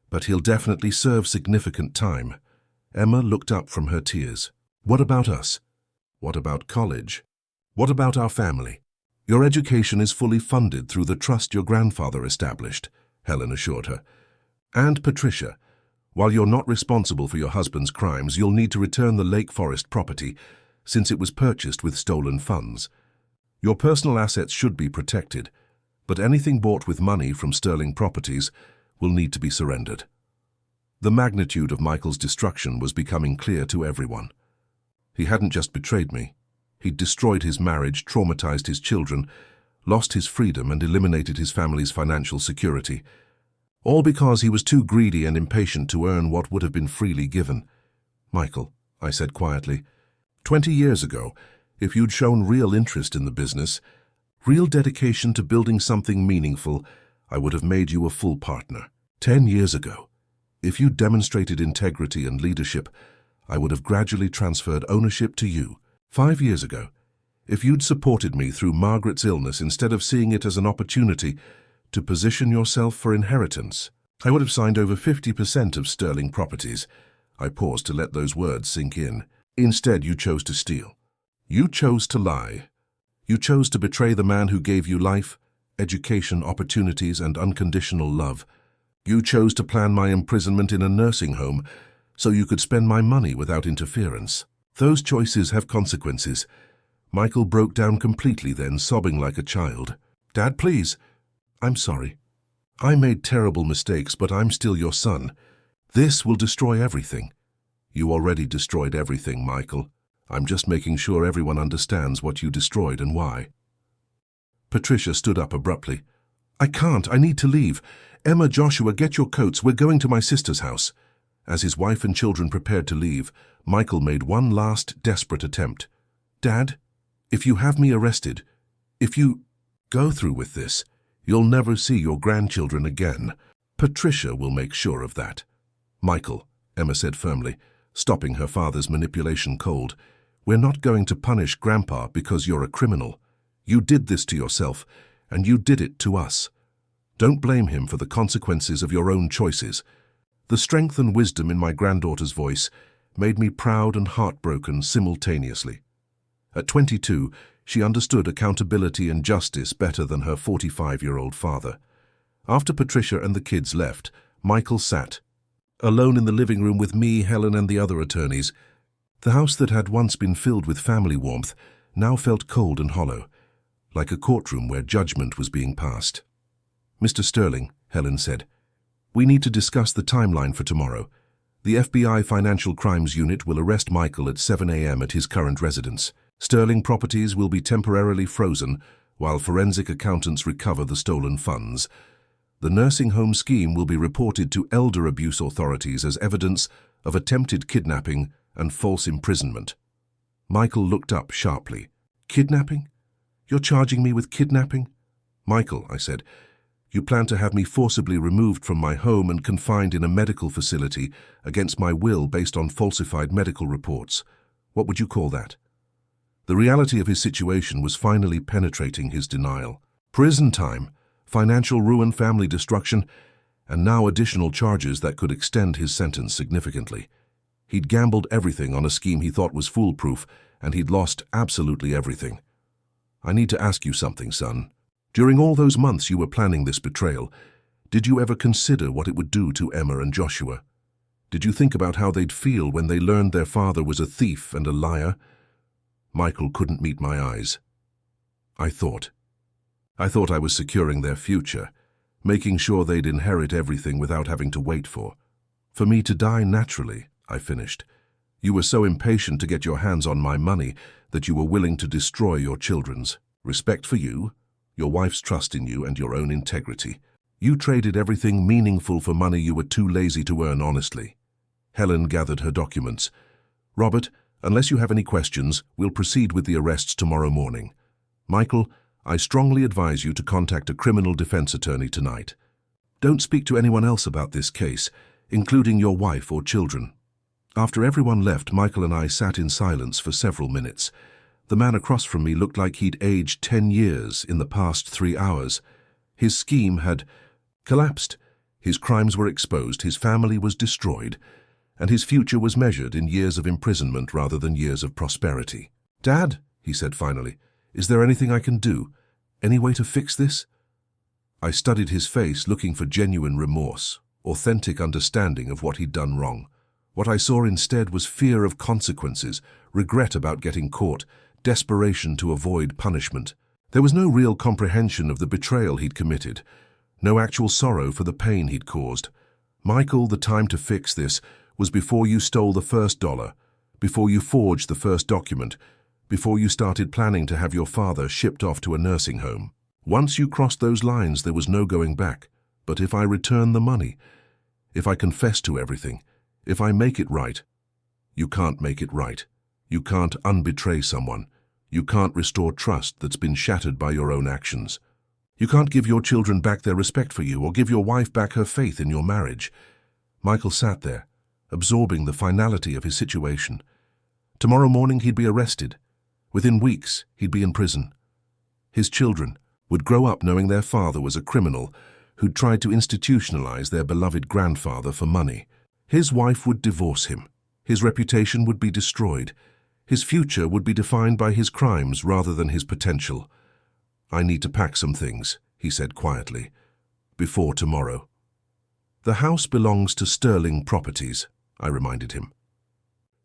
but he'll definitely serve significant time. Emma looked up from her tears. What about us? What about college? What about our family? Your education is fully funded through the trust your grandfather established, Helen assured her. And Patricia, while you're not responsible for your husband's crimes, you'll need to return the Lake Forest property since it was purchased with stolen funds. Your personal assets should be protected, but anything bought with money from Sterling Properties will need to be surrendered. The magnitude of Michael's destruction was becoming clear to everyone. He hadn't just betrayed me. He'd destroyed his marriage, traumatized his children, lost his freedom, and eliminated his family's financial security. All because he was too greedy and impatient to earn what would have been freely given. Michael, I said quietly, 20 years ago, if you'd shown real interest in the business, real dedication to building something meaningful, I would have made you a full partner. 10 years ago, if you'd demonstrated integrity and leadership, I would have gradually transferred ownership to you. 5 years ago, if you'd supported me through Margaret's illness instead of seeing it as an opportunity to position yourself for inheritance, I would have signed over 50% of Sterling Properties. I paused to let those words sink in. Instead, you chose to steal. You chose to lie. You chose to betray the man who gave you life, education, opportunities, and unconditional love. You chose to plan my imprisonment in a nursing home so you could spend my money without interference. Those choices have consequences. Michael broke down completely then, sobbing like a child. Dad, please. I'm sorry. I made terrible mistakes, but I'm still your son. This will destroy everything. You already destroyed everything, Michael. I'm just making sure everyone understands what you destroyed and why. Patricia stood up abruptly. I can't. I need to leave. Emma, Joshua, get your coats. We're going to my sister's house. As his wife and children prepared to leave, Michael made one last desperate attempt. Dad, if you have me arrested, if you go through with this, you'll never see your grandchildren again. Patricia will make sure of that. Michael, Emma said firmly, stopping her father's manipulation cold, we're not going to punish Grandpa because you're a criminal. You did this to yourself, and you did it to us. Don't blame him for the consequences of your own choices. The strength and wisdom in my granddaughter's voice made me proud and heartbroken simultaneously. At 22, she understood accountability and justice better than her 45-year-old father. After Patricia and the kids left, Michael sat, alone in the living room with me, Helen, and the other attorneys. The house that had once been filled with family warmth now felt cold and hollow, like a courtroom where judgment was being passed. Mr. Sterling, Helen said, we need to discuss the timeline for tomorrow. The FBI Financial Crimes Unit will arrest Michael at 7 a.m. at his current residence. Sterling Properties will be temporarily frozen while forensic accountants recover the stolen funds. The nursing home scheme will be reported to elder abuse authorities as evidence of attempted kidnapping and false imprisonment. Michael looked up sharply. Kidnapping? You're charging me with kidnapping? Michael, I said, you plan to have me forcibly removed from my home and confined in a medical facility against my will based on falsified medical reports. What would you call that? The reality of his situation was finally penetrating his denial. Prison time, financial ruin, family destruction, and now additional charges that could extend his sentence significantly. He'd gambled everything on a scheme he thought was foolproof, and he'd lost absolutely everything. I need to ask you something, son. During all those months you were planning this betrayal, did you ever consider what it would do to Emma and Joshua? Did you think about how they'd feel when they learned their father was a thief and a liar? Michael couldn't meet my eyes. I thought I was securing their future, making sure they'd inherit everything without having to wait for me to die naturally, I finished. You were so impatient to get your hands on my money that you were willing to destroy your children's respect for you, your wife's trust in you, and your own integrity. You traded everything meaningful for money you were too lazy to earn honestly. Helen gathered her documents. Robert, unless you have any questions, we'll proceed with the arrests tomorrow morning. Michael, I strongly advise you to contact a criminal defense attorney tonight. Don't speak to anyone else about this case, including your wife or children. After everyone left, Michael and I sat in silence for several minutes. The man across from me looked like he'd aged 10 years in the past 3 hours. His scheme had collapsed. His crimes were exposed, his family was destroyed, and his future was measured in years of imprisonment rather than years of prosperity. "Dad," he said finally, "is there anything I can do? Any way to fix this?" I studied his face, looking for genuine remorse, authentic understanding of what he'd done wrong. What I saw instead was fear of consequences, regret about getting caught, desperation to avoid punishment. There was no real comprehension of the betrayal he'd committed, no actual sorrow for the pain he'd caused. "Michael, the time to fix this was before you stole the first dollar, before you forged the first document, before you started planning to have your father shipped off to a nursing home. Once you crossed those lines, there was no going back. But if I return the money, if I confess to everything, if I make it right—" "You can't make it right. You can't unbetray someone. You can't restore trust that's been shattered by your own actions. You can't give your children back their respect for you or give your wife back her faith in your marriage." Michael sat there, absorbing the finality of his situation. Tomorrow morning he'd be arrested. Within weeks, he'd be in prison. His children would grow up knowing their father was a criminal who'd tried to institutionalize their beloved grandfather for money. His wife would divorce him. His reputation would be destroyed. His future would be defined by his crimes rather than his potential. "I need to pack some things," he said quietly, "before tomorrow." "The house belongs to Sterling Properties," I reminded him.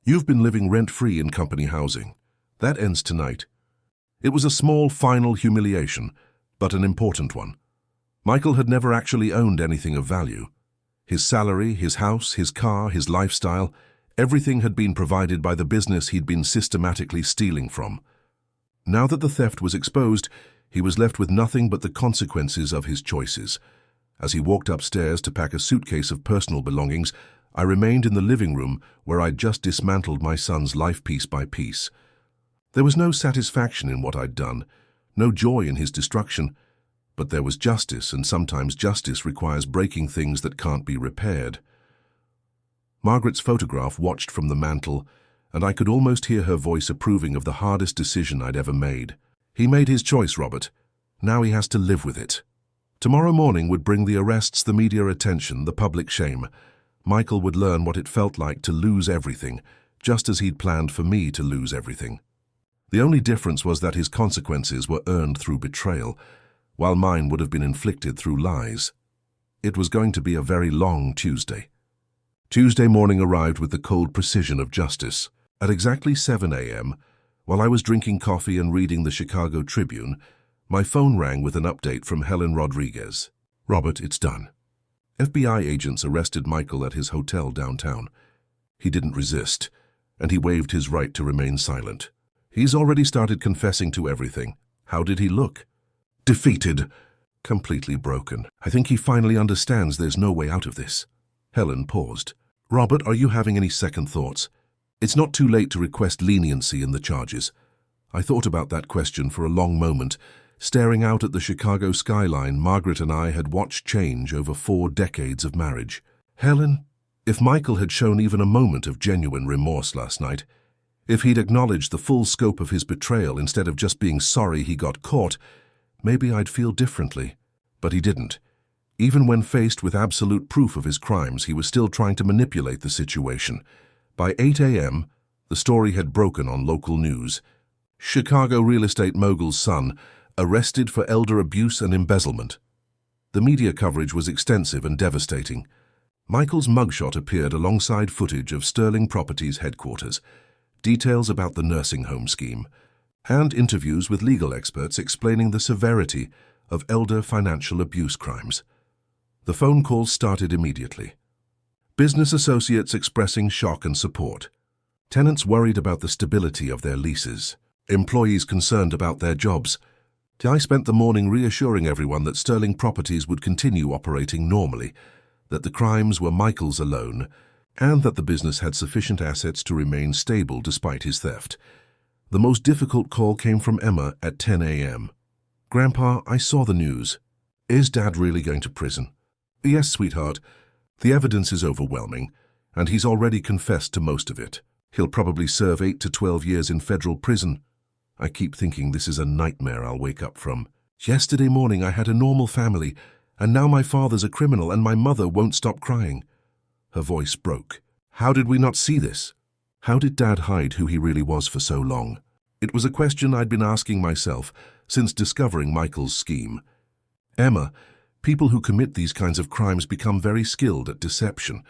"You've been living rent-free in company housing. That ends tonight." It was a small final humiliation, but an important one. Michael had never actually owned anything of value. His salary, his house, his car, his lifestyle, everything had been provided by the business he'd been systematically stealing from. Now that the theft was exposed, he was left with nothing but the consequences of his choices. As he walked upstairs to pack a suitcase of personal belongings, I remained in the living room where I'd just dismantled my son's life piece by piece. There was no satisfaction in what I'd done, no joy in his destruction, but there was justice, and sometimes justice requires breaking things that can't be repaired. Margaret's photograph watched from the mantel, and I could almost hear her voice approving of the hardest decision I'd ever made. "He made his choice, Robert. Now he has to live with it." Tomorrow morning would bring the arrests, the media attention, the public shame. Michael would learn what it felt like to lose everything, just as he'd planned for me to lose everything. The only difference was that his consequences were earned through betrayal, while mine would have been inflicted through lies. It was going to be a very long Tuesday. Tuesday morning arrived with the cold precision of justice. At exactly 7 a.m., while I was drinking coffee and reading the Chicago Tribune, my phone rang with an update from Helen Rodriguez. "Robert, it's done. FBI agents arrested Michael at his hotel downtown. He didn't resist, and he waived his right to remain silent. He's already started confessing to everything. How did he look?" "Defeated. Completely broken. I think he finally understands there's no way out of this." Helen paused. "Robert, are you having any second thoughts? It's not too late to request leniency in the charges." I thought about that question for a long moment. Staring out at the Chicago skyline, Margaret and I had watched change over 4 decades of marriage. "Helen, if Michael had shown even a moment of genuine remorse last night, if he'd acknowledged the full scope of his betrayal instead of just being sorry he got caught, maybe I'd feel differently. But he didn't. Even when faced with absolute proof of his crimes, he was still trying to manipulate the situation. By 8 a.m., the story had broken on local news. Chicago real estate mogul's son arrested for elder abuse and embezzlement. The media coverage was extensive and devastating. Michael's mugshot appeared alongside footage of Sterling Properties headquarters, details about the nursing home scheme, and interviews with legal experts explaining the severity of elder financial abuse crimes. The phone calls started immediately. Business associates expressing shock and support. Tenants worried about the stability of their leases. Employees concerned about their jobs. I spent the morning reassuring everyone that Sterling Properties would continue operating normally, that the crimes were Michael's alone, and that the business had sufficient assets to remain stable despite his theft. The most difficult call came from Emma at 10 a.m. "Grandpa, I saw the news. Is Dad really going to prison?" "Yes, sweetheart. The evidence is overwhelming. And he's already confessed to most of it. He'll probably serve 8 to 12 years in federal prison. I keep thinking this is a nightmare I'll wake up from. Yesterday morning I had a normal family, and now my father's a criminal and my mother won't stop crying. Her voice broke. How did we not see this? How did Dad hide who he really was for so long? It was a question I'd been asking myself since discovering Michael's scheme. Emma, people who commit these kinds of crimes become very skilled at deception.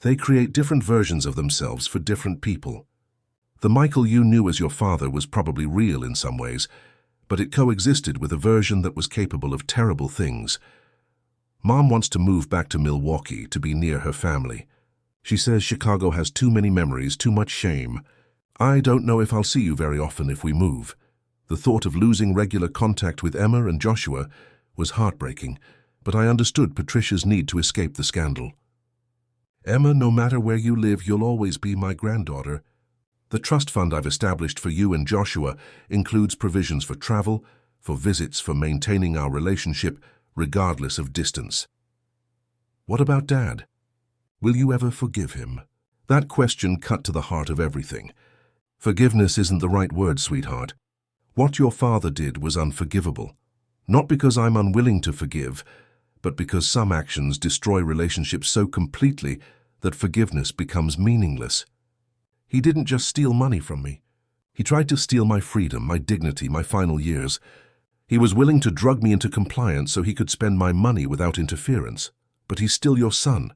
They create different versions of themselves for different people. The Michael you knew as your father was probably real in some ways, but it coexisted with a version that was capable of terrible things. Mom wants to move back to Milwaukee to be near her family. She says Chicago has too many memories, too much shame. I don't know if I'll see you very often if we move. The thought of losing regular contact with Emma and Joshua was heartbreaking, but I understood Patricia's need to escape the scandal. Emma, no matter where you live, you'll always be my granddaughter. The trust fund I've established for you and Joshua includes provisions for travel, for visits, for maintaining our relationship, regardless of distance. What about Dad? Will you ever forgive him? That question cut to the heart of everything. Forgiveness isn't the right word, sweetheart. What your father did was unforgivable. Not because I'm unwilling to forgive, but because some actions destroy relationships so completely that forgiveness becomes meaningless. He didn't just steal money from me. He tried to steal my freedom, my dignity, my final years. He was willing to drug me into compliance so he could spend my money without interference. But he's still your son.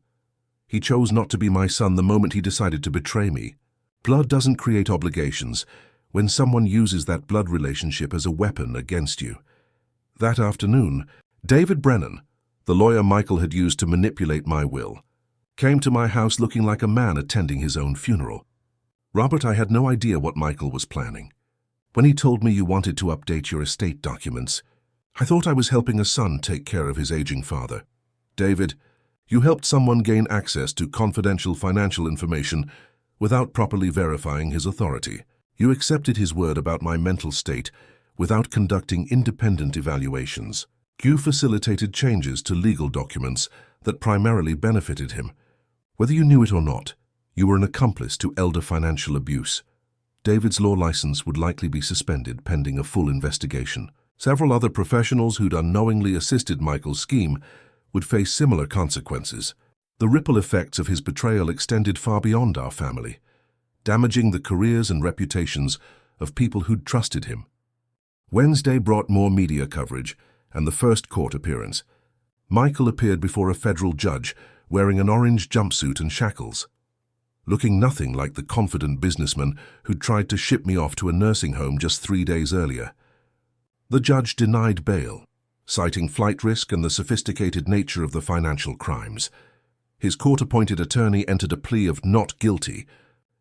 He chose not to be my son the moment he decided to betray me. Blood doesn't create obligations when someone uses that blood relationship as a weapon against you. That afternoon, David Brennan, the lawyer Michael had used to manipulate my will, came to my house looking like a man attending his own funeral. Robert, I had no idea what Michael was planning. When he told me you wanted to update your estate documents, I thought I was helping a son take care of his aging father. David, you helped someone gain access to confidential financial information without properly verifying his authority. You accepted his word about my mental state without conducting independent evaluations. You facilitated changes to legal documents that primarily benefited him. Whether you knew it or not, you were an accomplice to elder financial abuse. David's law license would likely be suspended pending a full investigation. Several other professionals who'd unknowingly assisted Michael's scheme would face similar consequences. The ripple effects of his betrayal extended far beyond our family, damaging the careers and reputations of people who'd trusted him. Wednesday brought more media coverage and the first court appearance. Michael appeared before a federal judge wearing an orange jumpsuit and shackles, looking nothing like the confident businessman who'd tried to ship me off to a nursing home just 3 days earlier. The judge denied bail, citing flight risk and the sophisticated nature of the financial crimes. His court-appointed attorney entered a plea of not guilty,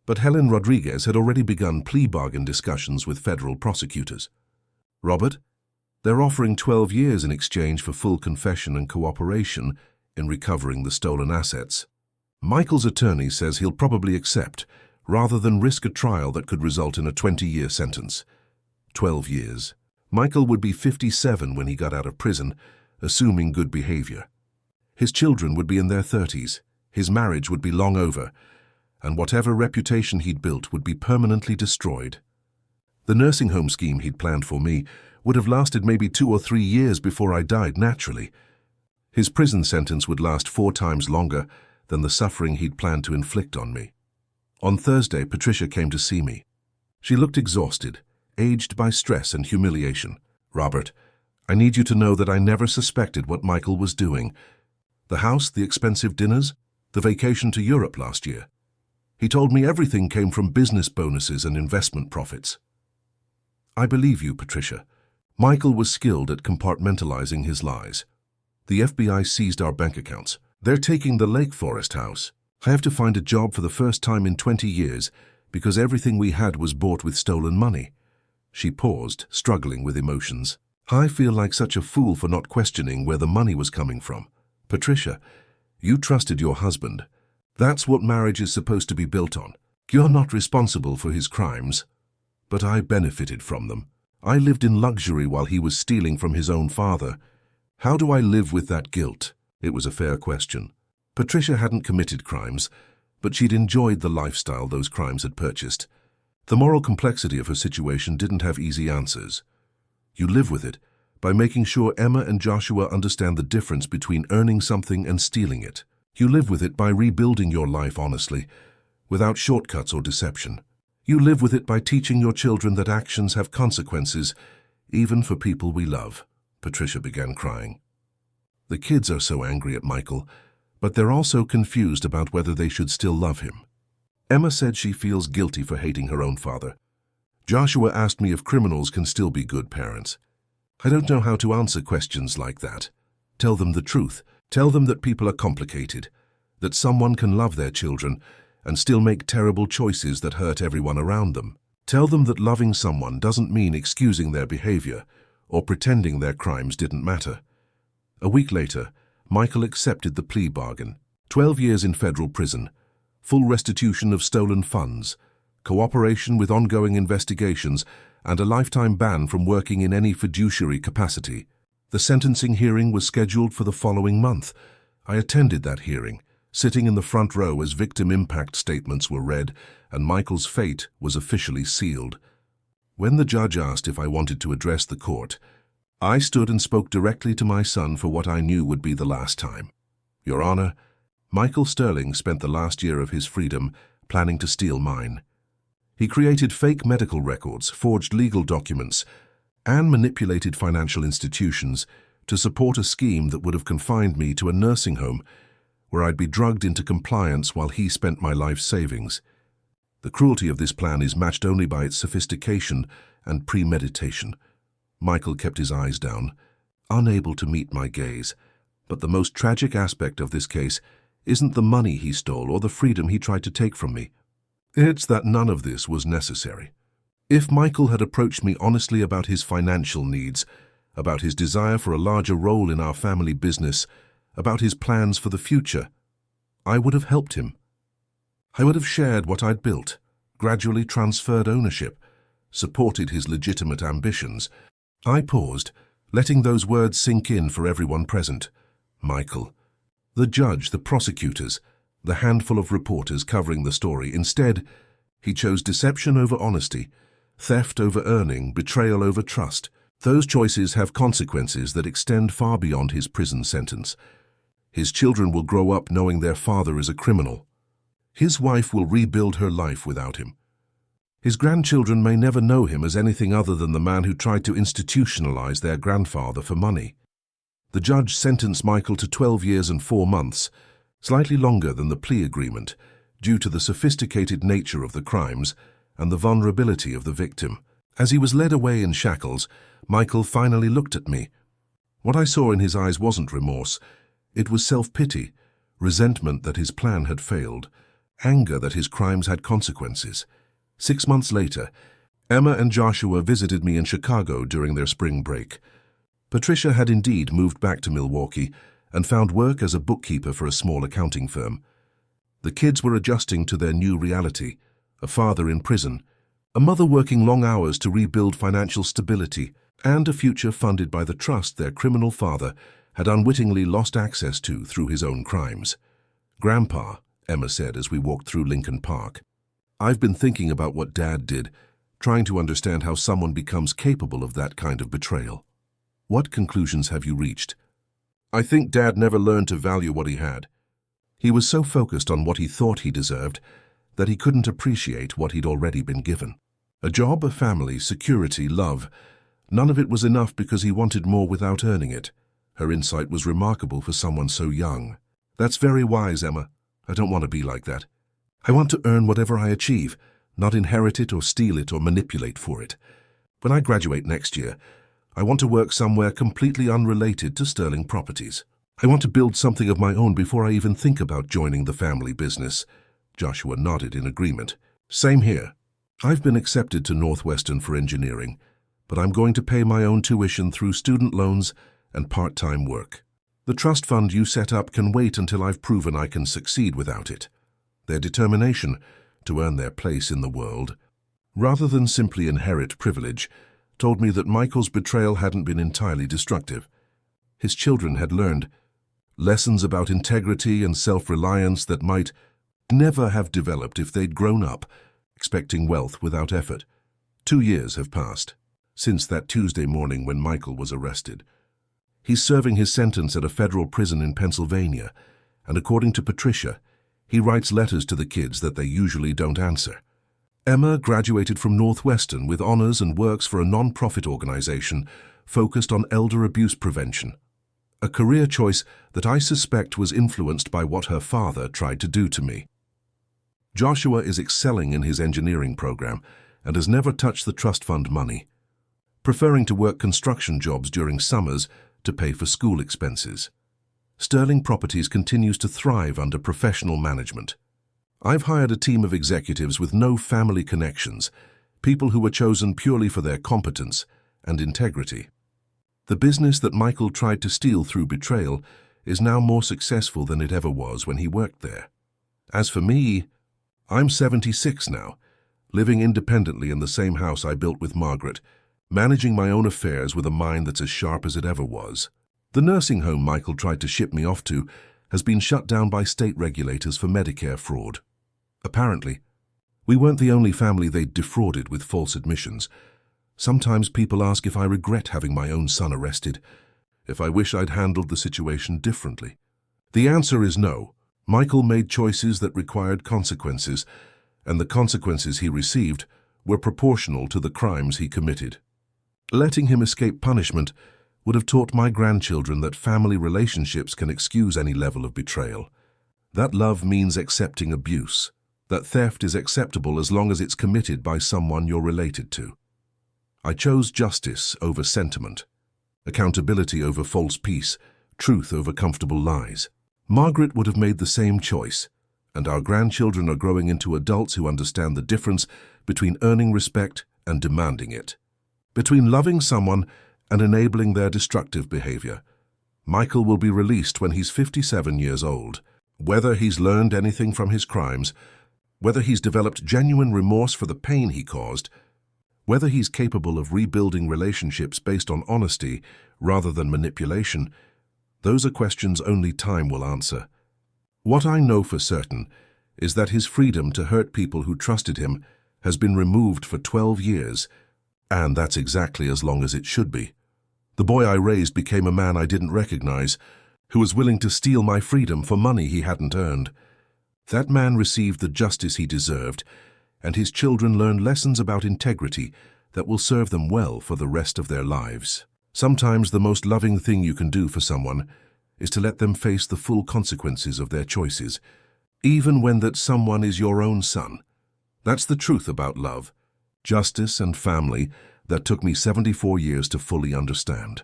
but Helen Rodriguez had already begun plea bargain discussions with federal prosecutors. Robert, they're offering 12 years in exchange for full confession and cooperation in recovering the stolen assets. Michael's attorney says he'll probably accept, rather than risk a trial that could result in a 20-year sentence. 12 years. Michael would be 57 when he got out of prison, assuming good behavior. His children would be in their 30s, his marriage would be long over, and whatever reputation he'd built would be permanently destroyed. The nursing home scheme he'd planned for me would have lasted maybe 2 or 3 years before I died naturally. His prison sentence would last 4 times longer than the suffering he'd planned to inflict on me. On Thursday, Patricia came to see me. She looked exhausted, aged by stress and humiliation. Robert, I need you to know that I never suspected what Michael was doing. The house, the expensive dinners, the vacation to Europe last year. He told me everything came from business bonuses and investment profits. I believe you, Patricia. Michael was skilled at compartmentalizing his lies. The FBI seized our bank accounts. They're taking the Lake Forest house. I have to find a job for the first time in 20 years because everything we had was bought with stolen money. She paused, struggling with emotions. I feel like such a fool for not questioning where the money was coming from. Patricia, you trusted your husband. That's what marriage is supposed to be built on. You're not responsible for his crimes, but I benefited from them. I lived in luxury while he was stealing from his own father. How do I live with that guilt? It was a fair question. Patricia hadn't committed crimes, but she'd enjoyed the lifestyle those crimes had purchased. The moral complexity of her situation didn't have easy answers. You live with it by making sure Emma and Joshua understand the difference between earning something and stealing it. You live with it by rebuilding your life honestly, without shortcuts or deception. You live with it by teaching your children that actions have consequences, even for people we love. Patricia began crying. The kids are so angry at Michael, but they're also confused about whether they should still love him. Emma said she feels guilty for hating her own father. Joshua asked me if criminals can still be good parents. I don't know how to answer questions like that. Tell them the truth. Tell them that people are complicated, that someone can love their children and still make terrible choices that hurt everyone around them. Tell them that loving someone doesn't mean excusing their behavior or pretending their crimes didn't matter. A week later, Michael accepted the plea bargain. 12 years in federal prison, full restitution of stolen funds, cooperation with ongoing investigations, and a lifetime ban from working in any fiduciary capacity. The sentencing hearing was scheduled for the following month. I attended that hearing, sitting in the front row as victim impact statements were read and Michael's fate was officially sealed. When the judge asked if I wanted to address the court, I stood and spoke directly to my son for what I knew would be the last time. Your Honor, Michael Sterling spent the last year of his freedom planning to steal mine. He created fake medical records, forged legal documents, and manipulated financial institutions to support a scheme that would have confined me to a nursing home where I'd be drugged into compliance while he spent my life savings. The cruelty of this plan is matched only by its sophistication and premeditation. Michael kept his eyes down, unable to meet my gaze. But the most tragic aspect of this case isn't the money he stole or the freedom he tried to take from me. It's that none of this was necessary. If Michael had approached me honestly about his financial needs, about his desire for a larger role in our family business, about his plans for the future, I would have helped him. I would have shared what I'd built, gradually transferred ownership, supported his legitimate ambitions. I paused, letting those words sink in for everyone present. Michael, the judge, the prosecutors, the handful of reporters covering the story. Instead, he chose deception over honesty, theft over earning, betrayal over trust. Those choices have consequences that extend far beyond his prison sentence. His children will grow up knowing their father is a criminal. His wife will rebuild her life without him. His grandchildren may never know him as anything other than the man who tried to institutionalize their grandfather for money. The judge sentenced Michael to 12 years and 4 months, slightly longer than the plea agreement, due to the sophisticated nature of the crimes and the vulnerability of the victim. As he was led away in shackles, Michael finally looked at me. What I saw in his eyes wasn't remorse. It was self-pity, resentment that his plan had failed, anger that his crimes had consequences. 6 months later, Emma and Joshua visited me in Chicago during their spring break. Patricia had indeed moved back to Milwaukee and found work as a bookkeeper for a small accounting firm. The kids were adjusting to their new reality, a father in prison, a mother working long hours to rebuild financial stability, and a future funded by the trust their criminal father had unwittingly lost access to through his own crimes. "Grandpa," Emma said as we walked through Lincoln Park, "I've been thinking about what Dad did, trying to understand how someone becomes capable of that kind of betrayal. What conclusions have you reached?" "I think Dad never learned to value what he had. He was so focused on what he thought he deserved that he couldn't appreciate what he'd already been given. A job, a family, security, love. None of it was enough because he wanted more without earning it." Her insight was remarkable for someone so young. "That's very wise, Emma. I don't want to be like that. I want to earn whatever I achieve, not inherit it or steal it or manipulate for it. When I graduate next year, I want to work somewhere completely unrelated to Sterling Properties. I want to build something of my own before I even think about joining the family business." Joshua nodded in agreement. "Same here. I've been accepted to Northwestern for engineering, but I'm going to pay my own tuition through student loans and part-time work. The trust fund you set up can wait until I've proven I can succeed without it." Their determination to earn their place in the world, rather than simply inherit privilege, told me that Michael's betrayal hadn't been entirely destructive. His children had learned lessons about integrity and self-reliance that might never have developed if they'd grown up, expecting wealth without effort. 2 years have passed since that Tuesday morning when Michael was arrested. He's serving his sentence at a federal prison in Pennsylvania, and according to Patricia, he writes letters to the kids that they usually don't answer. Emma graduated from Northwestern with honors and works for a non-profit organization focused on elder abuse prevention, a career choice that I suspect was influenced by what her father tried to do to me. Joshua is excelling in his engineering program and has never touched the trust fund money, preferring to work construction jobs during summers to pay for school expenses. Sterling Properties continues to thrive under professional management. I've hired a team of executives with no family connections, people who were chosen purely for their competence and integrity. The business that Michael tried to steal through betrayal is now more successful than it ever was when he worked there. As for me, I'm 76 now, living independently in the same house I built with Margaret, managing my own affairs with a mind that's as sharp as it ever was. The nursing home Michael tried to ship me off to has been shut down by state regulators for Medicare fraud. Apparently, we weren't the only family they'd defrauded with false admissions. Sometimes people ask if I regret having my own son arrested, if I wish I'd handled the situation differently. The answer is no. Michael made choices that required consequences, and the consequences he received were proportional to the crimes he committed. Letting him escape punishment would have taught my grandchildren that family relationships can excuse any level of betrayal. That love means accepting abuse, that theft is acceptable as long as it's committed by someone you're related to. I chose justice over sentiment, accountability over false peace, truth over comfortable lies. Margaret would have made the same choice, and our grandchildren are growing into adults who understand the difference between earning respect and demanding it, between loving someone and enabling their destructive behavior. Michael will be released when he's 57 years old. Whether he's learned anything from his crimes, whether he's developed genuine remorse for the pain he caused, whether he's capable of rebuilding relationships based on honesty rather than manipulation, those are questions only time will answer. What I know for certain is that his freedom to hurt people who trusted him has been removed for 12 years, and that's exactly as long as it should be. The boy I raised became a man I didn't recognize, who was willing to steal my freedom for money he hadn't earned. That man received the justice he deserved, and his children learned lessons about integrity that will serve them well for the rest of their lives. Sometimes the most loving thing you can do for someone is to let them face the full consequences of their choices, even when that someone is your own son. That's the truth about love, justice, and family that took me 74 years to fully understand.